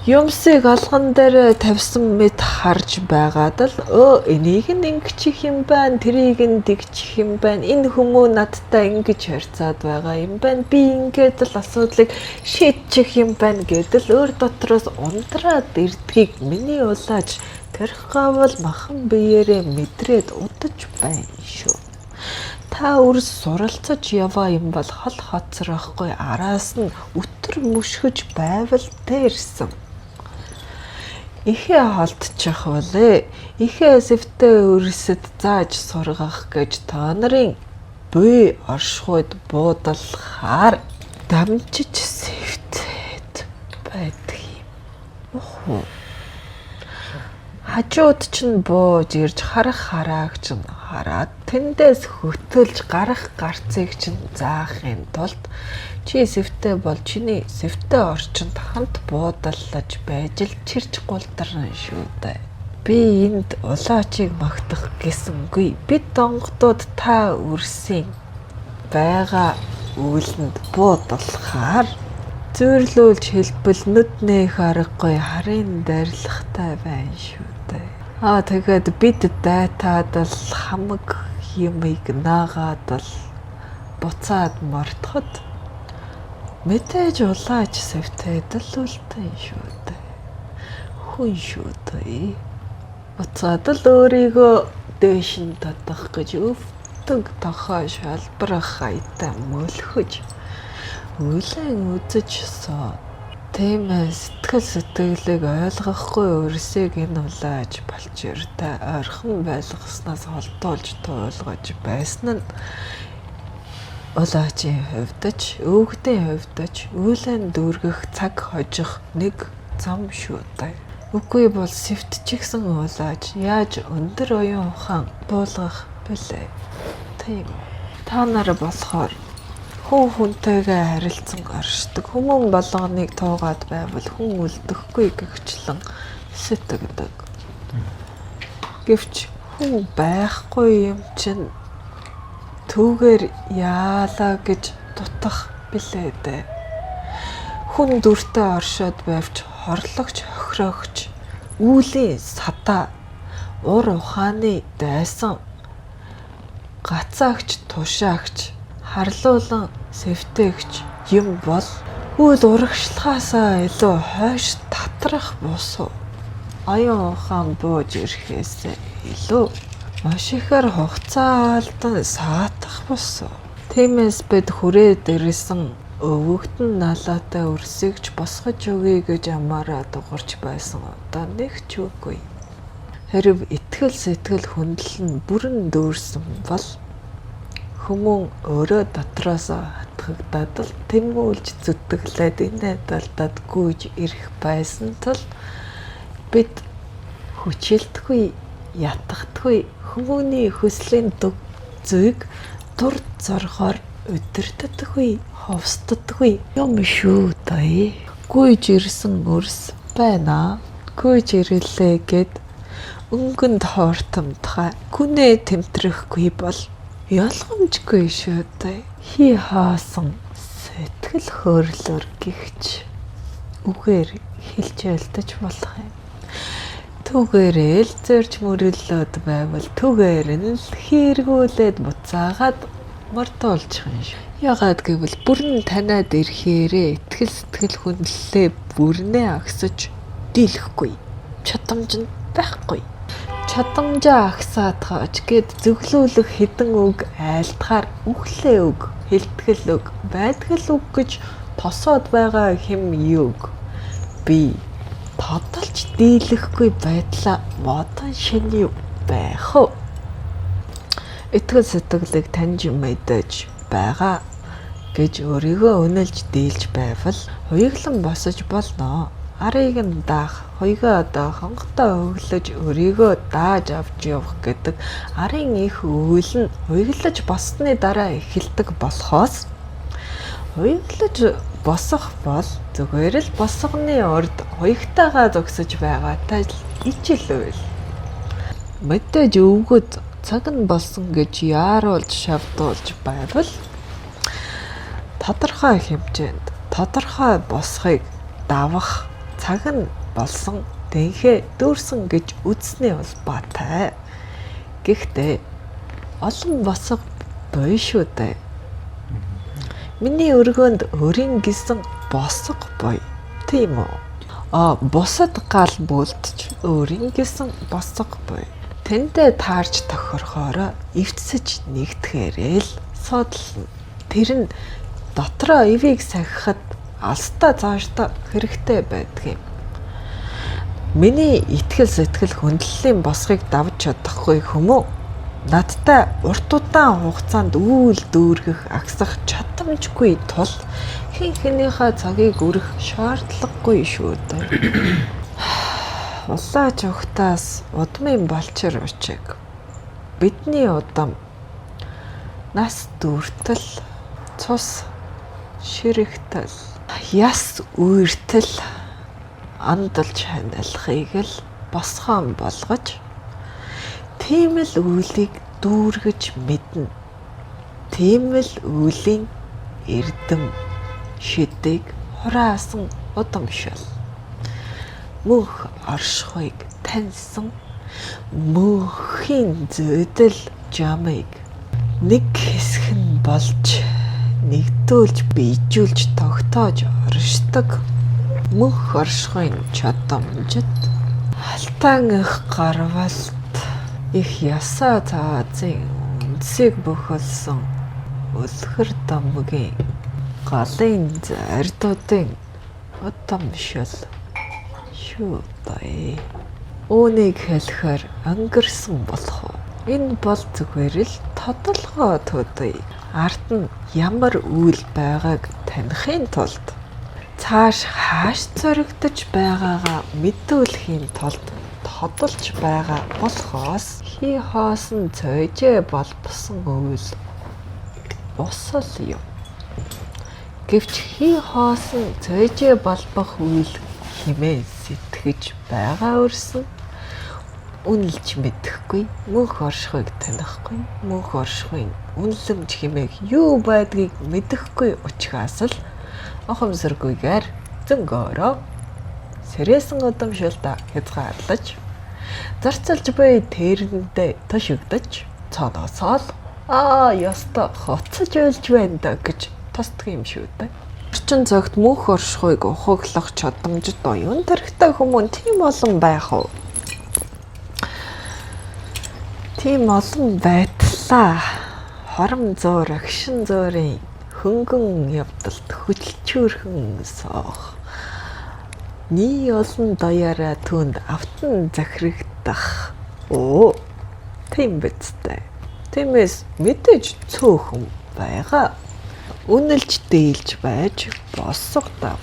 юмсыг алган дээр тавьсан мэт харж байгаад л энийг нь ингэчих юм байна, тэрийг нь тэгчих юм байна, энэ хүмүүс надтай ингэж харьцаад байгаа юм байна, би ингээд л асуудлыг шийдчих юм байна гэдэл өөр дотроос ундраад ирдгийг миний улааж тэрх гавал махан биеэрээ мэдрээд удаж байна шүү. Та үрс суралцаж яваа юм бол хол хоцроохгүй араас нь өтөр мөшгөж байвал тэрсэн. Ихээ холдчих болээ. Ихээ сэвтэ өрсөд зааж сургах гэж та нарын буй оршихуйд буудалхаар дамжиж сэвтээд байдаг юм. Хажууд чинь бууж ирж харах харааг чинь хараад тэндээс хөтөлж гарах гарцыг чинь заахын тулд чи сэвтэ бол чиний сэвтэ орчинд хамт буудаллаж байж л чирч гулдарна шүү дээ. Би энд улаачийг магтах гэсэнгүй. Бид донгодод та үрсийн байгаа үйлэнд буудалхаар зөөрлүүлж хэлбэл нүдний харахгүй харын дайрлахтай байна шүү дээ. Тэгээд бид дайтаад л хамаг юмыг наагаад л буцаад мартахад мэдээж улааж сэвтээд л үлдэн шүү дээ. Хүн шүү дээ. Буцаад л өөрийгөө дээш нь татах гэж өвдөг тохоо шалбарах хаятай мөлхөж үлэн үзэж соо. Тиймээс сэтгэл сэтгэлийг ойлгохгүй өрсөйг энэ улааж балчиртай ойрхон байлгаснаас холдуулж туулгаж байсан нь улаачийн хувьдч, өвгдийн хувьдч үйлэн дүүргэх цаг хожих нэг зам шүү дээ. Үгүй бол сэвтчихсэн улааж яаж өндөр оюун ухаан буулгах бэлээ. Тийм. Та нар болохоор хүн хүнтэйгээ харилцан оршдог. Хүмүүн болгоныг туугаад байвал хүн үлдэхгүй гэгчлэн сэтгэдэг. Гэвч хүн байхгүй юм чинь түүгээр яалаа гэж дутах билээ дээ. Хүн дүртээ оршоод байвч хорлогч хохирогч үүлийн садаа ур ухааны дайсан гацаагч тушаагч харлуулан сэвтээгч юм бол үйл урагшлахаасаа илүү хойш татрах босов. Оюун ухаан бууж ирэхээс илүү маш ихээр хугацаа алдан саатах босов. Тиймээс бид хүрээд ирсэн өвөгдөн налаатай өрсөйгч босгож өгье гэж амаараа дуурч байсан одоо нэг ч үгүй. Хэрв итгэл сэтгэл хүндэл нь бүрэн дүүрсэн бол хүмүүн өөрөө дотроос хатгагдаад л тэмүүлж зүтгэлээд энэ талдад гүйж ирэх байсан тул бид хүчилдэггүй ятгадаггүй хүмүүний хүслийн зүйг тур зоргоор өдөртдөггүй ховсддаггүй юм шүү дээ. Гүйж ирсэн өрс байна. Гүйж ирлээ гэд өнгөнд хоортомтгай күнээ тэмтрэхгүй бол ялгамжгүй шүү дээ. Хий хаасан сэтгэл хөөрлөөр гихч үгээр хэлж ялдаж болох юм. Түгээрэл зөрж мөрөллөд байвал түгээр нь л хэрэгүүлээд буцаагаад мартуулчих юм шиг. Ягаад гэвэл бүрэн танаад ирэхээрээ итгэл сэтгэл хүндлэлээ бүрнээ агсаж дийлэхгүй. Чадамж нь байхгүй. Чадамжаа агсаад хааж гэд зөвлүүлэх хідэн үг айлтгаар үхлээ үг, хэлтгэл үг, байдгал үг гэж тосоод байгаа хэм юг. Би тодолж дийлэхгүй байдлаа модон шиний байх уу? Итгэл сэтгэлийг таньж мэдэж байгаа гэж өөрийгөө үнэлж дийлж байвал хуйглан босож болно. Арыг нь даах, хуйгаа одоо хонготой өглөж өөрийгөө дааж авч явах гэдэг арын их үйл нь хуйглаж боссны дараа эхэлдэг болохоос хуйглаж босох бол зүгээр л босгоны урд хуйгтайгаа зогсож байгаатай л ижил үйл. Мэдээж өвгөд цаг нь болсон гэж яаруулж шавдуулж байвал тодорхой хэмжээнд тодорхой босхийг давах цаг нь болсон дэнхээ дүүрсэн гэж үзснээ бол баатай. Гэхдээ олон босго буй шүү дээ. Миний өргөнд өрийн гисэн босго буй. Тийм үү? Бусад гал бүлтж өрийн гисэн босго буй. Тэндээ таарч тохирохоор эвтсэж нэгтгэхээрээ л суудлна. Тэр нь дотроо ивийг сахихад алстаа цаашдаа хэрэгтэй байдаг юм. Миний итгэл сэтгэл хүндлэлийн босхийг давж чадахгүй хүмүү надтай урт удаан хугацаанд үйл дүүргэх агсах чадамжгүй тул хэн хэнийхээ цагийг өрөх шаардлагагүй шүү дээ. Улаач ухтаас удмын балчир учиг. Бидний удам нас дүүртэл цус ширэгтэл яс үертэл андалж хандалахыг л босгоон болгож тийм л үйлийг дүүргэж мэднэ. Тийм л үлийн эрдэм шидэг хураасан удамшил. Мөнх оршихуйг таньсан мөнхийн зүйдэл жамыг нэг хэсэг нь болж нэгдүүлж бийжүүлж тогтоож оршдог мөнх оршихуйн чадамжид халтаан их гарвалт их ясаа цаазын үндсийг бөхөлсөн өлгөр дамгийн галын зардуудын удамшил шүү дээ. Үүнийг хэлэхээр ангирсан болох уу? Энэ бол зүгээр л тодорхой төдий. Ард нь ямар үйл байгааг таних тулд цааш хааш зоригдож байгаагаа мэдүүлэхийн тулд тодолж байгаа болохоос хий хоосон цойжээ болбосон үйл босол юм. Гэвч хий хоосон цойжээ болбох үйл хэмээн сэтгэж байгаа өрсөн үнэлж мэдэхгүй, мөнх оршихуйг танихгүй, мөнх оршихуйн үнэлэмж хэмээх юу байдгийг мэдэхгүй учраас л охомсоргүйгээр зөнгөөрөө сэрээсэн удамшилдаа хязгаарлаж зарцалж буй тэрэндээ тошигдож цанаасаа яста хоцож ойлж байна да гэж тосдог юм шүү дээ. Орчин цагт мөнх оршихуйг ухаглах чадамжид оюун тархитай хүмүүс тийм олон байх уу? Тийм олон байтлаа хором зуур агшин зуурын хөнгөн явдалт хөдөлчөөрхөн соох. Ни олон даяараа түнд автан захирагдах. Тийм бицтэй. Тиймээс мэдээж цөөхөн байгаа. Үнэлж дийлж байж босго дав.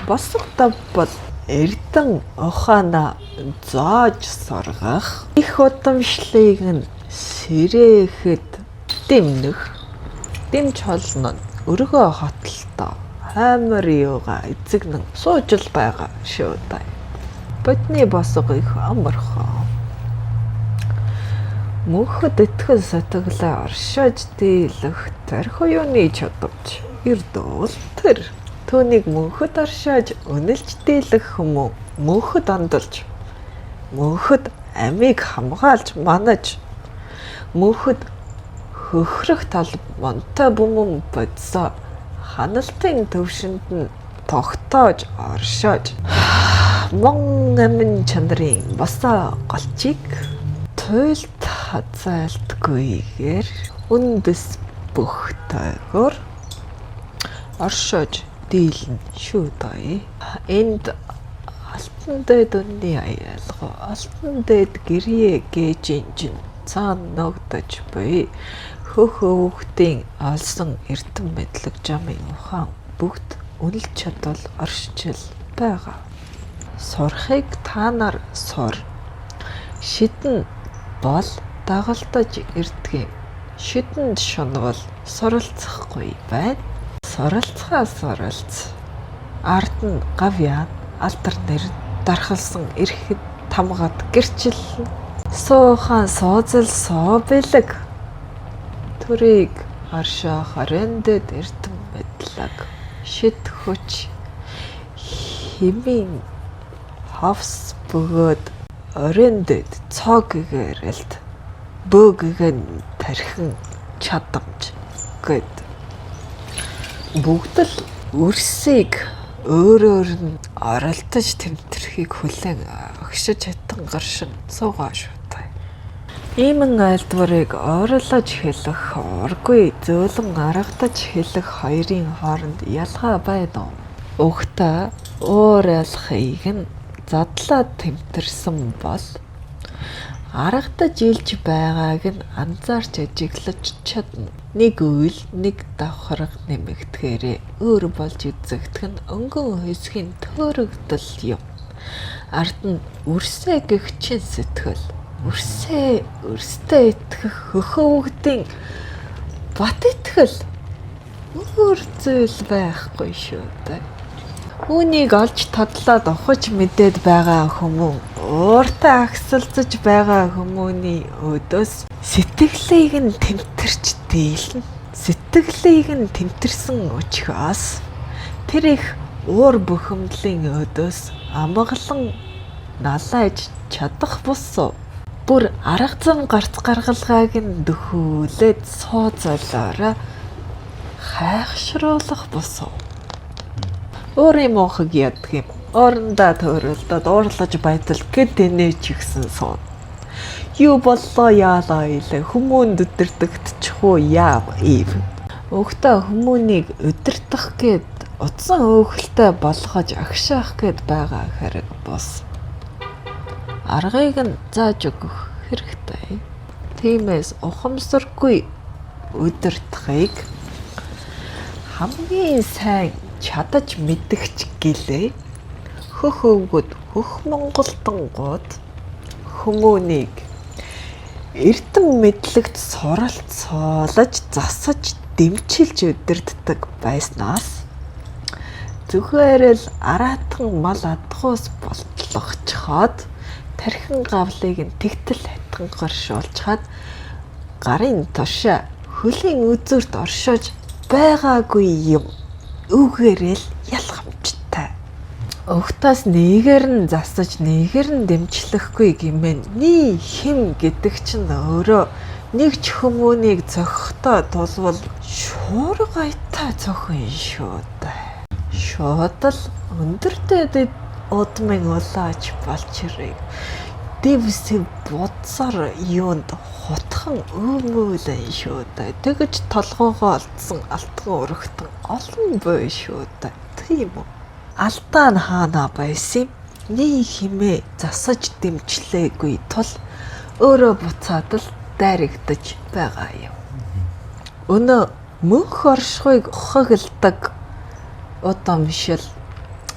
Босго дав бол эрдэн ухаана зааж соргах их удамшлыг нь сэрээхэд дэмнэх дэмж холно өргөө хотолтой хаймар юугаа эзэгнэн сууж л байгаа шүү дээ. Бодны босго их амархан. Мөнхөд итгэл сэтгэлээ оршиж дийлэх тархи юуны чадамж эрдүүл тэр. Түүнийг мөнхөд оршиж үнэлж дийлэх хүмүү мөнхөд андалж мөнхөд амийг хамгаалж манаж мөнхөд хөхрөх тал монтой бүмэн бодсоо ханалтын төвшөнд нь тогтоож оршоож мон амин чандрын босоо голчиг туйлд хазаалтгүйгээр үндэс бүх тойгоор оршоож дийлэн шүү дээ. Энд алтан дэд үнний аялга алтан дэд гэрээ гэж ин цаан ногдож буй хөхөөхтийн олсон эрдэм мэдлэг жамын ухаан бүгд үнэл чадвал оршижил байгаа. Сурахыг та нар сур. Шидэн бол дагалдаж ирдгийн. Шидэнд шунвал суралцахгүй байна. Суралцгаа суралц. Ард нь гавьяа алдар нэр дархалсан эрхэд тамгад гэрчил суухан суузал суу бэлэг төрийг оршоо хорендэд эрдэм мэдлэг шид хүч химийн хавс бөгөөд орендэд цоггээрэлт бөөгөн тархин чадамж гэд бүгд л үрсийг өөрөөр нь оролдож тэмтэрхийг хүлээн огшиж хатан гаршин суугаа шүү дээ. Иймэн айлдварыг ойрлож хэлэх оргүй зөөлөн аргадаж хэлэх хоёрын хооронд ялгаа байна уу? Угтаа уурайлахыг нь задлаад тэмтэрсэн бол аргадаж илж байгааг нь анзаарч ажиглаж чадна. Нэг үйл нэг давхарга нэмэгдэхээрээ өөр болж үзэгдэх нь өнгөн хүйсгийн төөрөгдөл юм. Ард нь үрсээ гэх чин сэтгэл. Үрсээ өрстэй итгэх хөхөвгдийн бат итгэл өөр зүйл байхгүй шүү дээ. Үүнийг олж тадлаад ухаж мэдээд байгаа хүмүүн ууртай агсалцаж байгаа хүмүүний өдөөс сэтгэлийг нь тэмтэрч дийлнэ. Сэтгэлийг нь тэмтэрсэн учраас тэр их уур бухимдлын өдөөс амгалан налайж чадах бус бүр арга зам гарц гаргалгааг нь дөхүүлээд сууцолоороо хайхшруулах бус. Өөрийн мохог яддаг юм. Орондоо төрөлдөд уурлаж байтал гэд энэ ч ихсэн суун. Юу боллоо яалаа илээ хүмүүнд өдөрдөгдчихөө яав ив. Өгтөө хүмүүнийг өдөрдөх гээд утсан өөхөлтэй болгож агшаах гээд байгаа хэрэг бос. Аргыг нь зааж өгөх хэрэгтэй. Тиймээс ухамсаргүй өдөртөхийг хамгийн сайн чадаж мэдгч гэлээ. Хөх өвгөд хөх Монголтонгууд хүмүүнийг эрдэм мэдлэгт суралцуулж засаж дэмчилж өдөрддөг байснаас зүгээр л араатан мал адгуус болтлогчхоод тархин гавлыг нь тэгтэл хатан горшуулчхаад гарын тушаа хөлийн үзүүрт оршиж байгаагүй юм. Үгээрэл ялгамжтай. Өгтөөс нэгээр нь засаж нэгээр нь дэмжлэхгүй гэмээнний хим гэдэг чинь өөрөө нэг ч хүмүүнийг зохихдоо тулвал шуургайтай зохин шүү дээ. Шууд л өндөртэй удмын улаач болчрыг дэвсэв бодсоор юунд хутхан өмүүлэн шүү дээ. Тэгэж толгоогоо олдсон алтан өргөтөн олон бой шүү дээ. Тийм үү? Алдаа нь хаана байсан юм? Нэг химээ засаж дэмжлээгүй тул өөрөө буцаад л дайрагдаж байгаа юм. Өнөө мөнх оршихуйг ухагладаг удамшил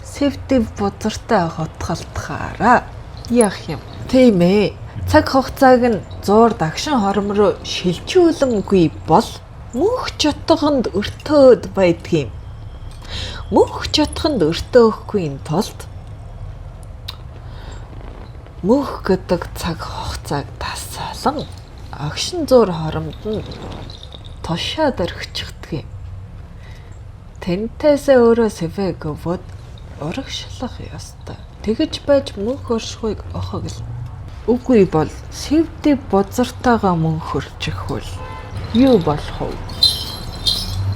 сэвтэв бузартай хотголтохаараа яах юм? Тийм ээ. Цаг хугацааг нь зуур дагшин хором руу шилжүүлэнгүй бол мөнх чотгонд өртөөд байдгийм. Мөнх чотгонд өртөөхгүй тулд мөнх гэдэг цаг хугацааг тасаалан агшин зуур хоромд нь тушаад орхичихдаг юм. Тэнтээсээ өөрөө сэвэг өвөд урагшлах ёстой. Тэгэж байж мөнх оршихуйг ухагл. Үгүй бол сэвдээ бозартайгаа мөн хөрчихвөл юу болох вэ?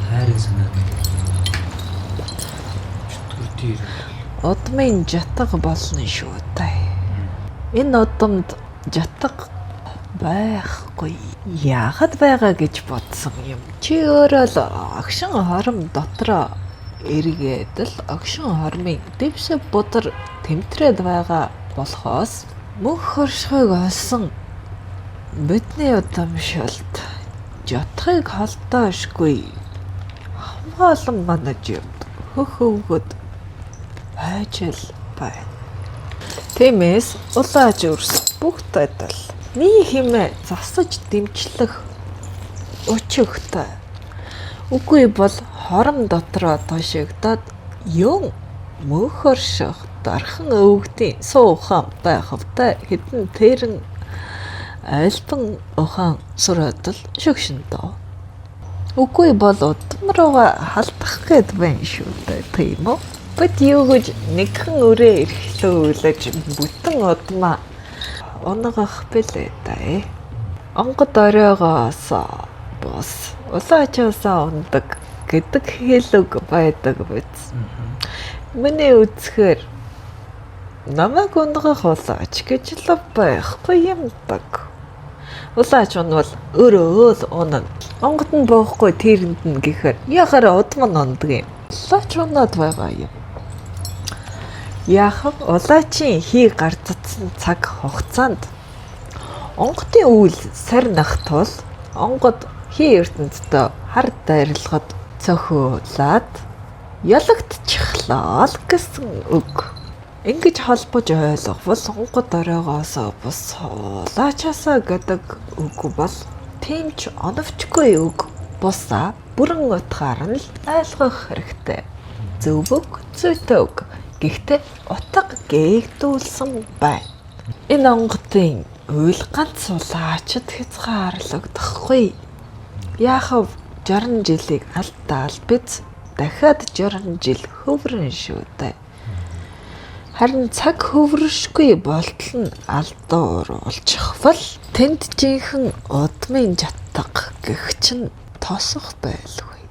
Хайрын санаа. Чөтгөртий. Удмын жатга болно шүү дээ. Энэ удамд жатга байхгүй. Яагаад байгаа гэж бодсон юм. Чи өөрөө л агшин хором дотроо эргээд л агшин хормын дэвшээ будар тэмтрээд байгаа болохоос мөнх хоршихыг олсон бидний удамшилт жатхыг холдоошгүй хамгаалан манаж юмд хөхөвгөд байж л байна. Тиймээс улааж өрс бүх тайталний хэмээ засаж дэмжлэх өчигтэй. Үгүй бол хором дотроо тошигдоод юм мөнх хорших дархан өвгдийн суухан байхавтай хэдэн тэрэн альбан ухаан сураатал шөгшөндөө. Үгүй бол удам руугаа халдах гээд байна шүү дээ, тийм үү? Бид юу гэж нэгэн өрөө эрхлүүлж бүтэн удмаа унгах бэлээ даа. Онгод оройгоос бос улаачаасаа ундаг гэдэг хэлэг байдаг биз. Миний үзэхээр намайг унгах улаач гэж л байхгүй юм даг. Улаач унвал өөрөө л унана. Онгод нь боохгүй тэрэнд нь гэхээр яхаар удам нь ундаг юм. Улаач унаад байгаа юм. Яхав улаачийн хий гарцсан цаг хугацаанд онгодын үйл сарнах тул онгод хий ертөнцтэй хар дайрлагад цохиулаад ялагдчихлаа л гэсэн үг. Ингэж холбож ойлгохвол онгод оройгоос бус улаачаасаа гэдэг үг бол тийм ч оновчгүй үг бусаа бүрэн утгаар нь ойлгох хэрэгтэй. Зөв үг, зүйтэй үг. Гэхдээ утга гээгдүүлсэн байна. Энэ онгодын үйл ганц улаачд хязгаарлагдахгүй. Яахав 60 жилийг алдаал биз дахиад 60 жил хөврөн шүү дээ. Харин цаг хөврөшгүй болтол нь алдаа оруулчихвал тэнд жинхэнэ удмын жатга гэх чинь тосох байлгүй.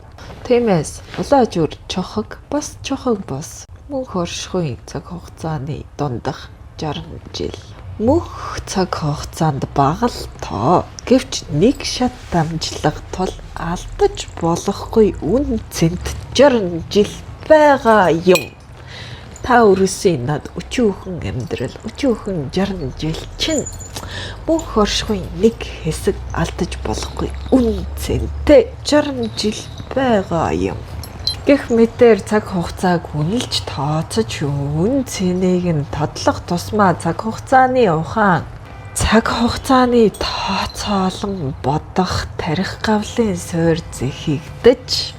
Тиймээс улааж үр чохог бас мөнх оршихуйн цаг хугацааны дундах 60 жил. Мөнх цаг хугацаанд бага л тоо. Гэвч нэг шат дамжлах тул алдаж болохгүй үн цэнт 60 жил байгаа юм. Та өрөөсөө над өчүүхэн амьдрал, өчүүхэн 60 жил чинь мөнх оршихуйн нэг хэсэг алдаж болохгүй үн цэнтэй 60 жил байгаа юм. Гэх мэтээр цаг хугацааг үнэлж тооцож үн цэнийг нь тодлох тусмаа цаг хугацааны ухаан, цаг хугацааны тооцоолон бодох тарих гавлын суурь зэхигдэж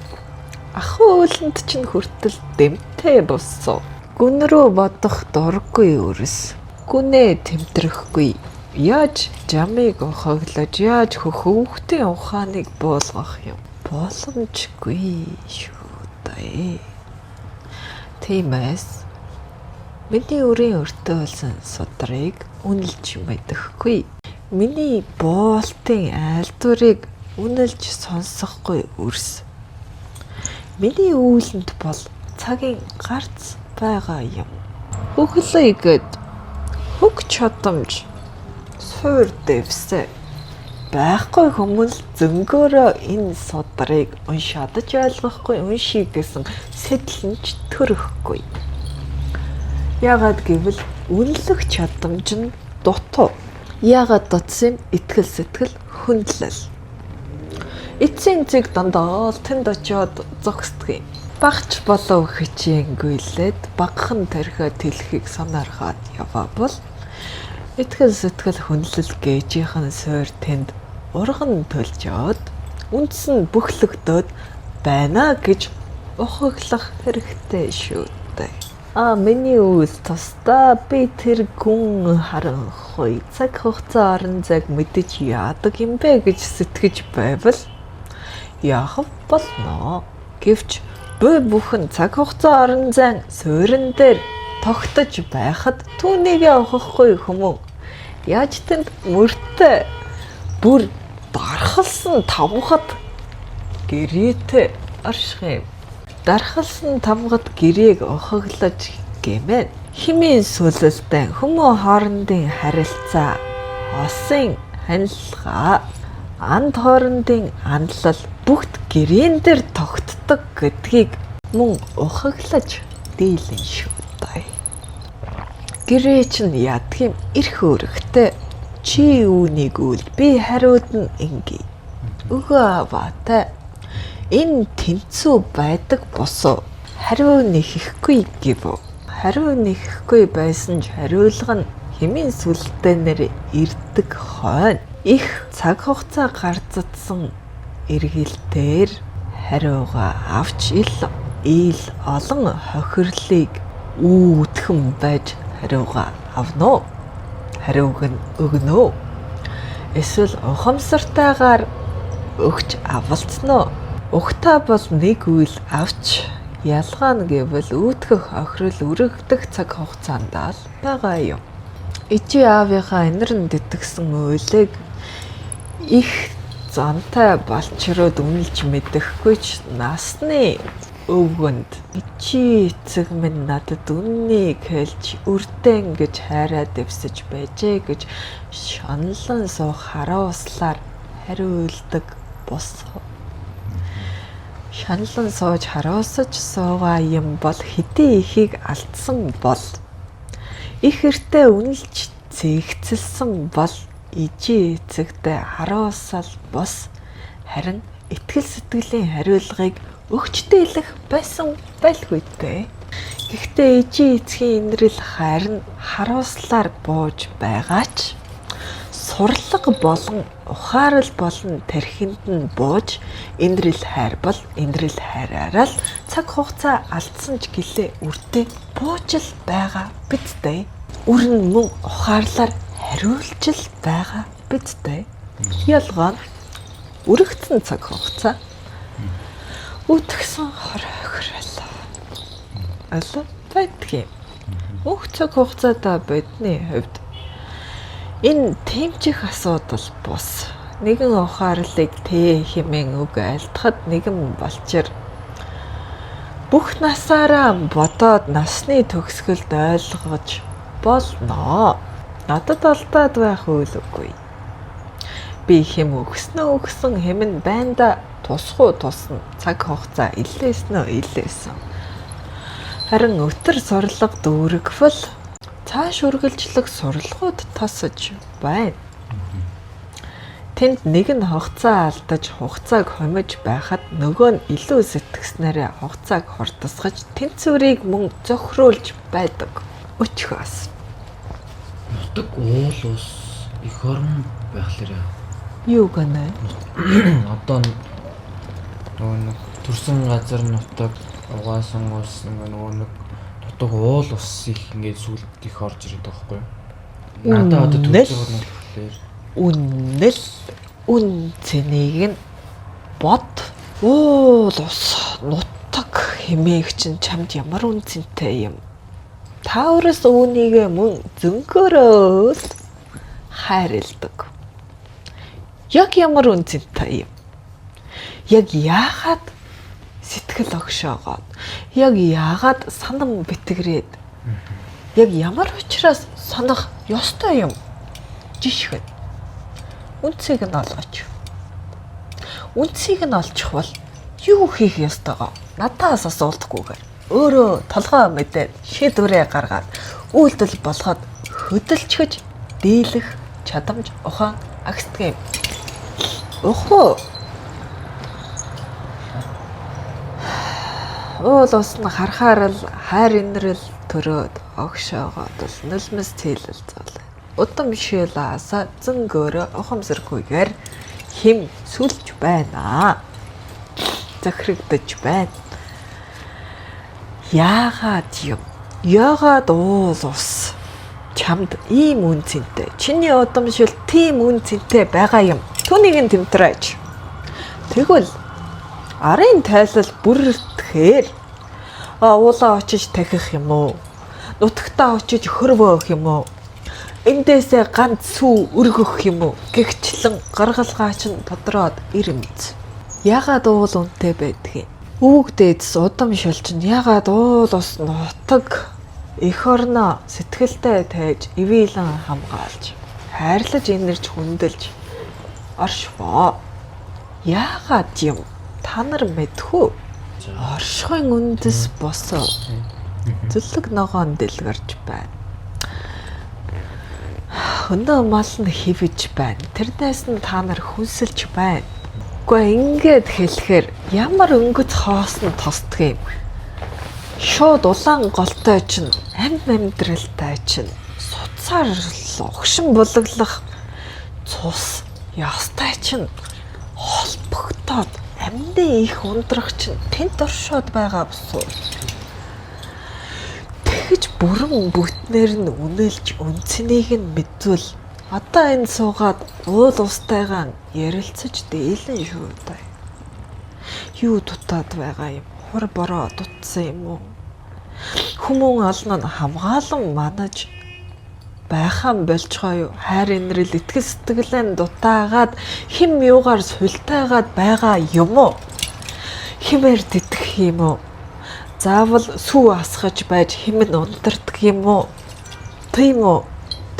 ахуй үүлэнд чинь хүртэл дэмтэй болсон. Гүн рүү бодох дурггүй өрс. Гүнээ тэмтрэхгүй. Яаж жамыг ухаглаж, яаж хөхөвгтийн ухааныг буулгах юм? Боломжгүй шүү. Тиймээс миний өрийн өртөө болсон судрыг үнэлж мэдэхгүй. Миний боолтын айлдварыг үнэлж сонсохгүй өрс. Миний үүлэнд бол цагийн гарц байгаа юм. Хөглөе гэд хөг чадамж суур дэвсэ. Байхгүй хүмүүс зөнгөөрөө энэ судрыг уншаад ч ойлгохгүй, унший гэсэн сэтэл нь ч төрөхгүй. Яагаад гэвэл үнэлэх чадамж нь дутуу. Яагаад дутсан итгэл сэтгэл хүндлэл. Эцсийн зэг дандаа тэнд очиод зогсдог юм. Багч болов хичээнгүйлээд багхан тархиад хэлхийг санаархаад явбал итгэл сэтгэл хүндлэл гээжийнхэн суур тэнд урган төлжөөд үндсэн бүхлэгдөөд байна гэж ухаглах хэрэгтэй шүү дээ. Миний үйл тусдаа би тэр гүн харанхуй цаг хугацаа орон зайг мэдэж яадаг юм бэ гэж сэтгэж байвал яах болно. Гэвч буй бүхэн цаг хугацаа орон зайн суурин дээр тогтож байхад түүнийгээ ухахгүй хүмүүн Яаж тэнд мөртэй бүр дархалсан тавхад гэрээтэй орших юм. Дархалсан тавхад гэрээг охоглож гэмээр химийн сүлэлтэй хүмүүн хоорондын харилцаа, осын ханилгаа, анд хоорондын андлал бүгд гэрээн дээр тогтдог гэдгийг мөн ухаглаж дийлэн шүү дээ. Гэрээ чинь ядгийн эрх үүрэгтэй. Чи үүнийг үл би хариуд нь ингээ. Өгөө аваатай. Энэ тэнцүү байдаг босоо. Хариу нэхэхгүй гэв. Хариу нэхэхгүй байсан ч хариулга нь хэмээн сүлдээнээр ирдэг хойно. Их цаг хугацаа гарцдсан эргэлтээр хариугаа авч ил олон хохирлыг үүдхэн байж хариугаа авно. Хариуг нь өгнө. Эсвэл ухамсартайгаар өгч авалцноо. Ухтаа бол нэг үйл авч ялгаана гэвэл үүдхэх охирол өргөдөх цаг хугацаанд л байгаа юм. Ичи аавынхаа инэрн дэтгсэн үйлийг их зантай балчрууд үнэлж мэдэхгүй ч насны өвгөнд ичи эцэг минь надад үннийг хэлж үрдэн гэж хайраа дэвсэж байжээ гэж шаналан суух харуулслаар хариулдаг босоо. Шаналан сууж харуулсаж суугаа юм бол хэдий ихийг алдсан бол их эртээ үнэлж зэгцэлсэн бол ижи эцэгтэй харуулсал бос харин итгэл сэтгэлийн хариулгыг өгч дийлэх байсан байлгүй дээ. Гэхдээ ижи эцгийн инрэл харин харуулслаар бууж байгаа ч сурлага болон ухаарал болон тархинд нь бууж инрэл хайр бол инрэл хайраараа л цаг хугацаа алдсан ч гэлээ үрдээ бууж л байгаа бидтэй. Үр нь мөн ухаарлаар хариулж л байгаа бидтэй. Ялгаа нь үрэгдсэн цаг хугацаа үтгсэн хор хохирол. Алла байдгийн. Бүх цаг хугацаатаа бидний хувьд энэ тэмчих асуудал бус. Нэгэн ухаарлыг хэмээн үг айлтахад нэгэн балчир бүх насаараа бодоод насны төгсгөлд ойлгож болно. Надад алдаад байх үйл үгүй. Би хэм өгсөн хэм нь байнда тусхуу тусна. Цаг хугацаа илээсэн. Харин өтөр сурлага дүүрэгвэл цааш үргэлжлэх сурлагууд тасаж байна. Тэнд нэг нь хугацаа алдаж хугацааг хомиж байхад нөгөө нь илүү сэтгснээрээ хугацааг хурдасгаж тэнцвэрийг мөн зохируулж байдаг. Өчхөөс. Нутаг уул ус их орон байхлаараа юу гэнэ? Одоо нөгөө нэг төрсөн газар нутаг угаасан ус нөгөө нэг нутаг уул ус их ингээд сүлд их орж ирээд байгаа байхгүй юу? Надад одоо төрсөн нь болохоор үн цэнийг нь бод уул ус нутаг хэмээх чинь чамд ямар үн цэнтэй юм? Та өөрөөс үүнийг мөн зөнгөөрөө хайрладаг. Яг ямар үн цэнтэй юм? Яг яагаад сэтгэл огшоогоод? Яг яагаад санам битгрээд? Яг ямар учраас санах ёстой юм? Жишгэн. Үнцийг нь олгооч. Үнцийг нь олчих бол юу хийх ёстойгоо надаас асуулдахгүйгээр өөрөө толгой мэдээд шийдвэрээ гаргаад үйлдэл болгоод хөдөлчихөж дийлэх чадамж ухаан агсдаг юм. Өхөө. Уул ус нь харахаар л хайр инрэл төрөөд огшоогоод л нулимс тэлэл зоолаа. Удам шилаасаа зөнгөөрөө ухамсаргүйгээр хим сүлж байна. Захирагдаж байна. Яагаад юм? Яагаад уул ус чамд ийм үн цэнтэй? Чиний удамшил тийм үн цэнтэй байгаа юм. Түүнийг нь тэмтрээч. Тэгвэл арын тайлал бүртгэхээр уулаа очиж тахих юм уу? Нутагтаа очиж хөрвөөх юм уу? Эндээсээ ганц сүү өргөх юм уу? Гэгчлэн гаргалгаач нь тодроод ирэмз. Ягаад уул үнтэй байдгийг. Өвөг дээдс удам шилжин ягаад уул ус нутаг эх орноо сэтгэлдээ тайж ивэлэн хамгаалж хайрлаж инэрч хүндэлж оршвоо. Яагаад юм та нар мэдхүү? Оршихын үндэс босоо зүлэг ногоон дэлгэрч байна. Өнөө мал нь хивэж байна. Тэрнээс нь та нар хүнсэлж байна. Гэхдээ ингээд хэлэхээр ямар өнгөц хоосон тосдг юм. Шууд улаан голтой чинь амьдралтай чинь суцаар угшин булаглах цус ястай чинь холбогдоод амьдын их ундрах чинь тэнд оршоод байгаа босуу. Тэгж бүрэн бүтнээр нь үнэлж үнцнийг нь мэдвэл одоо энэ суугаад уул устайгаан ярилцаж дийлэн шүү дээ. Юу дутаад байгаа юм? Хур бороо дутсан юм уу? Хүмүүн олон нь хамгаалан манаж байхаан болцгоо юу? Хайр инрэл итгэл сэтгэлэн дутаагаад хим юугаар султайгаад байгаа юм уу? Химээр тэтгэх юм уу? Заавал сүү асгаж байж химэн унтардаг юм уу? Тийм үү?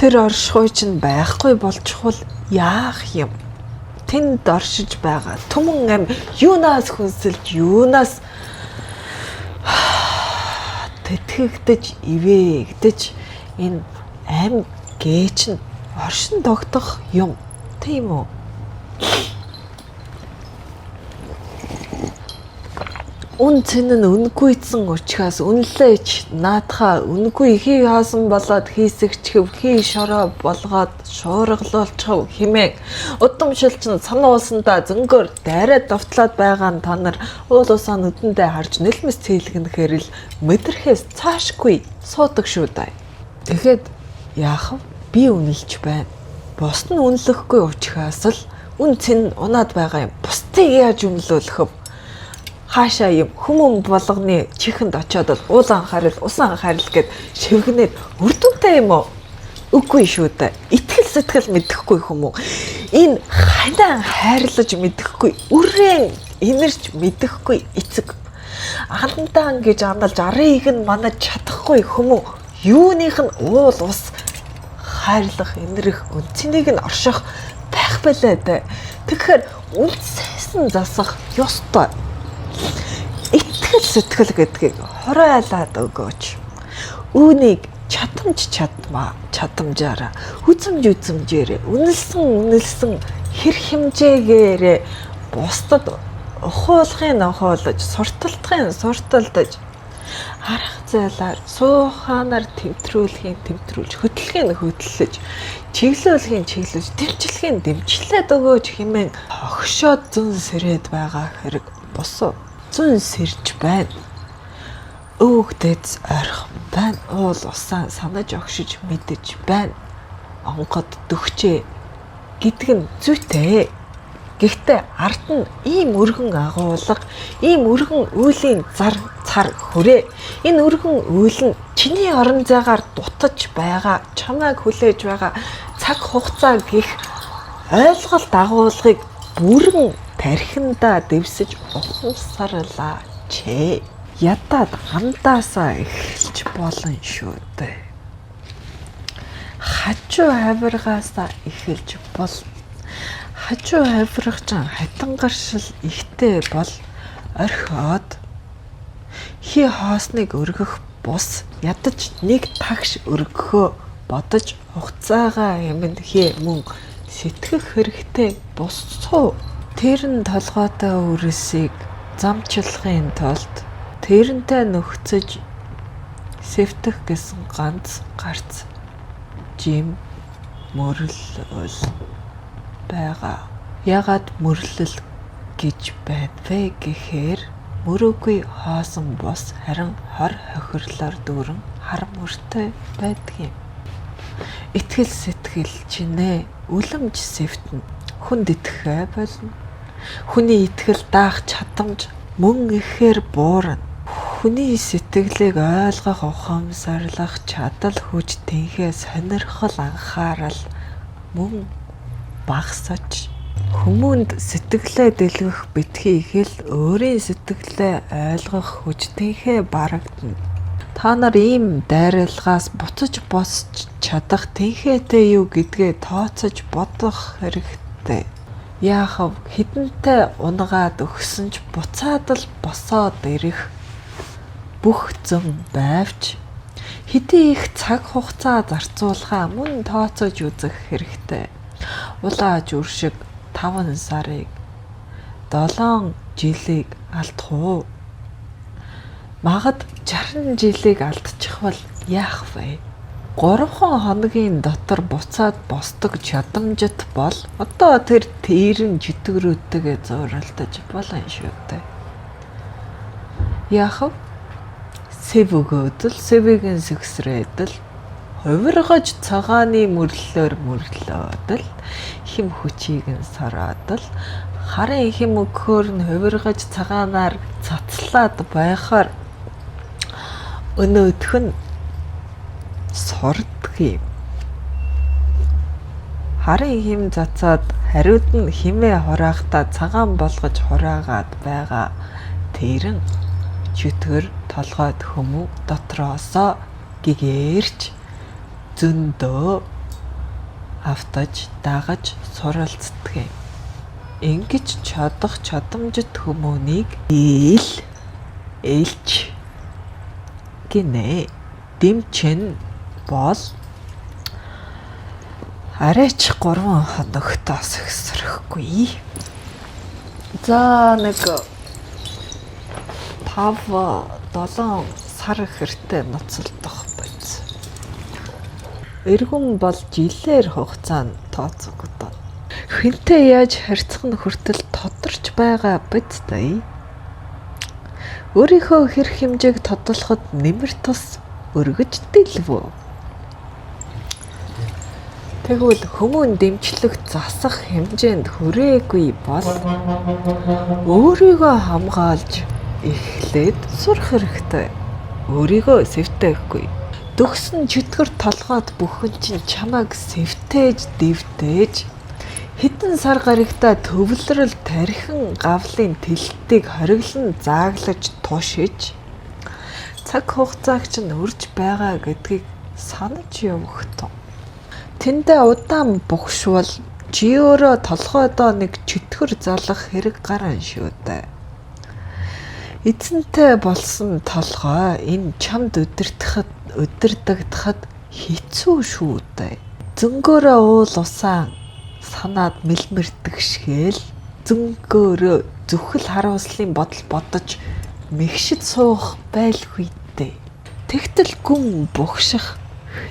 Тэр оршихуй чинь байхгүй болчихвол яах юм? Тэнд оршиж байгаа түмэн ам юунаас хүнсэлж юунаас тэтгэгдэж ивээгдэж энэ ам гээч нь оршин тогтох юм. Тийм үү? Үн цэн нь үнгүйцэн учраас үнлээч наадхаа үнгүй хий хаасан болоод хийсэгчхэв хий шороо болгоод шуургалуулчихв химээ удамшилчин санаа уусандаа зөнгөөр дайраад довтлоод байгаа нь та нар уул усаа нүдэндээ харж нэлмэс цээлгэнэхээр л мэдрэхээс цаашгүй суудаг шүү дээ. Тэгэхэд яах вэ? Би үнэлж байна. Бус нь үнэлэхгүй учраас л үн цэн унаад байгаа юм. Бусдыг яаж үнэлүүлэх вэ? Хаашаа юм хүмүүн болгоны чихэнд очиод уулан харил, усан харил гэд шивгнээд үрдүнтэй юм уу? Үгүй шүү дээ. Итгэл сэтгэл мэдэхгүй хүмүүн. Энэ ханаа хайрлаж мэдэхгүй, үрэн инэрч мэдэхгүй эцэг. Андаан гэж амлаж арыг нь манаж чадахгүй хүмүүн. Юуных нь уул ус хайрлах, инэрх, үнцнийг нь орших байх байлаа дээ. Тэгэхээр үнсээс нь засах ёстой. Итгэл сэтгэл гэдгийг хоройлаад өгөөч. Үүнийг чадамжаараа, үзэмжээрээ, үнэлсэн хэр хэмжээгээрээ бусдад ухуулгын сурталдаж, арга зайлаар, сууханаар тэмтрүүлж, хөдөлгөөж, чиглүүлж, дэмжлээд өгөөч хэмээн огшоод зүүн сэрээд байгаа хэрэг босоо. Зүүн сэрж байна. Өвгдөц ойрхон байна. Уул усаа санаж огшиж мэдэж байна. Онгод дөхчээ гэдэг нь зүйтэй. Гэхдээ ард нь ийм өргөн агуулга, ийм өргөн үйлийн цар хүрээ. Энэ өргөн үйл нь чиний орон зайгаар дутаж байгаа, чамайг хүлээж байгаа цаг хугацаа гих ойлголт агуулгыг бүрэн тархиндаа дэвсэж ухамсарлаа чээ. Ядаад андаасаа эхэлж болно шүү дээ. Хажуу хавиргаасаа эхэлж болно. Хажуу хавиргач хатан гаршил ихтэй бол орхиод хий хоосныг өргөх бус ядаж нэг тагш өргөхөө бодож хугацаагаа хэмэнд хий мөн сэтгэх хэрэгтэй босцоо. Тэр нь толгойтой үрсийг замчлахын тулд тэрнтэй нөхцөж сэвтэх гэсэн ганц гарц жим мөрлөл байгаа. Ягаад мөрлөл гэж байна вэ гэхээр мөрөөгүй хоосон бос харин хор хохирлоор дүүрэн хар мөртэй байдгийг. Итгэл сэтгэл чинээ үлэмж сэвтэн хүнд итгэхэ болно. Хүний итгэл даах чадамж мөн ихээр буурна. хүний сэтгэлийг ойлгох, ухамсарлах чадал хүч тэнхээ сонирхол анхаарал мөн багасч хүмүүнд сэтгэлээ дэлгэх битгий ихэл өөрийн сэтгэлээ ойлгох хүч тэнхээ барагдана. Та нар ийм дайралгаас буцаж босч чадах тэнхээтэй юу гэдгээ тооцож бодох хэрэгтэй. Яахав хідэнтэй унгаад өгсөн ч буцаад л босоод ирэх бүх зам байвч хэдий их цаг хугацаа зарцуулахаа мөн тооцож үзэх хэрэгтэй. Улааж үршиг 5 сарыг 7 жилийг алдах уу? Магад 60 жилийг алдчих бол яах вэ? 3 хоногийн дотор буцаад босдог чадамжит бол одоо тэр тэрэн житгрүүдтэйгээ зууралдаж болно шүү дээ. Яах вэ? Сэв өгөөдөл, сэвийн сэгсрээдэл, хувиргаж цагааны мөрлөөдөл, хим хүчийг нь сараадал, харын хим өгөхөөр нь хувиргаж цагаанаар цацлаад байхаар өнөөх нь сурдгийм. Харын хим цацаад хариуд нь химээ хураахтаа цагаан болгож хураагаад байгаа тэрэн чөтгөр толгойд хүмүү дотроосоо гэгээрч зөндөө автаж дагаж суралцдаг. Ингэж чадах чадамжит хүмүүнийг элч гинэ. Дэмчин бол арайч 3 хоногтоос ихсрэхгүй. За нэг 5-7 сар хэртэй ноцолдох биз. Эргэн бол жилээр хугацаанд тооцогддог. Хинтээ яаж харьцах нь хүртэл тодорч байгаа биз дээ. Өөрийнхөө хэрэг хэмжээг тодорхойлоход нэмэр тус өргөж дэлвөө. Тэгвэл хүмүүн дэмжлэг засах хэмжээнд хүрээгүй бол өөрийгөө хамгаалж эхлээд сурах хэрэгтэй. Өөрийгөө сэвтээхгүй. Дөгсөн чөтгөр толгойд бүхэн чинь чамайг сэвтээж дэвтээж хэдэн сар гарагтаа төвлөрөл тархин гавлын тэлтийг хориглон зааглаж тушиж цаг хугацааг чинь үрж байгаа гэдгийг санаж явах тун. Тэндээ удаан бухшвал чи өөрөө толгойдоо нэг чөтгөр залах хэрэг гарan шүү дээ. Эзэнтэй болсон толгой энэ чамд өдөрдөгдөхөд хэцүү шүү дээ. Зөнгөөрөө уул усаа санаад мэлмэрдэгшгээл зөнгөөрөө зүхэл харуулслын бодол бодож мэгшид суух байлгүй дээ. Тэгтэл гүн бухших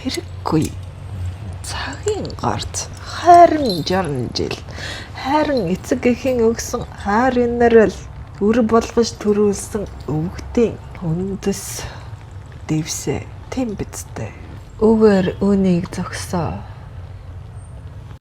хэрэггүй. Цагийн гарц хайрын 60 жил. Хайрын эцэг эхийн өгсөн хайр инэрэл үр болгож төрүүлсэн өвгдийн хүндэс дэвсэ тийм биз дээ. Өвөр үнийг зогсоо.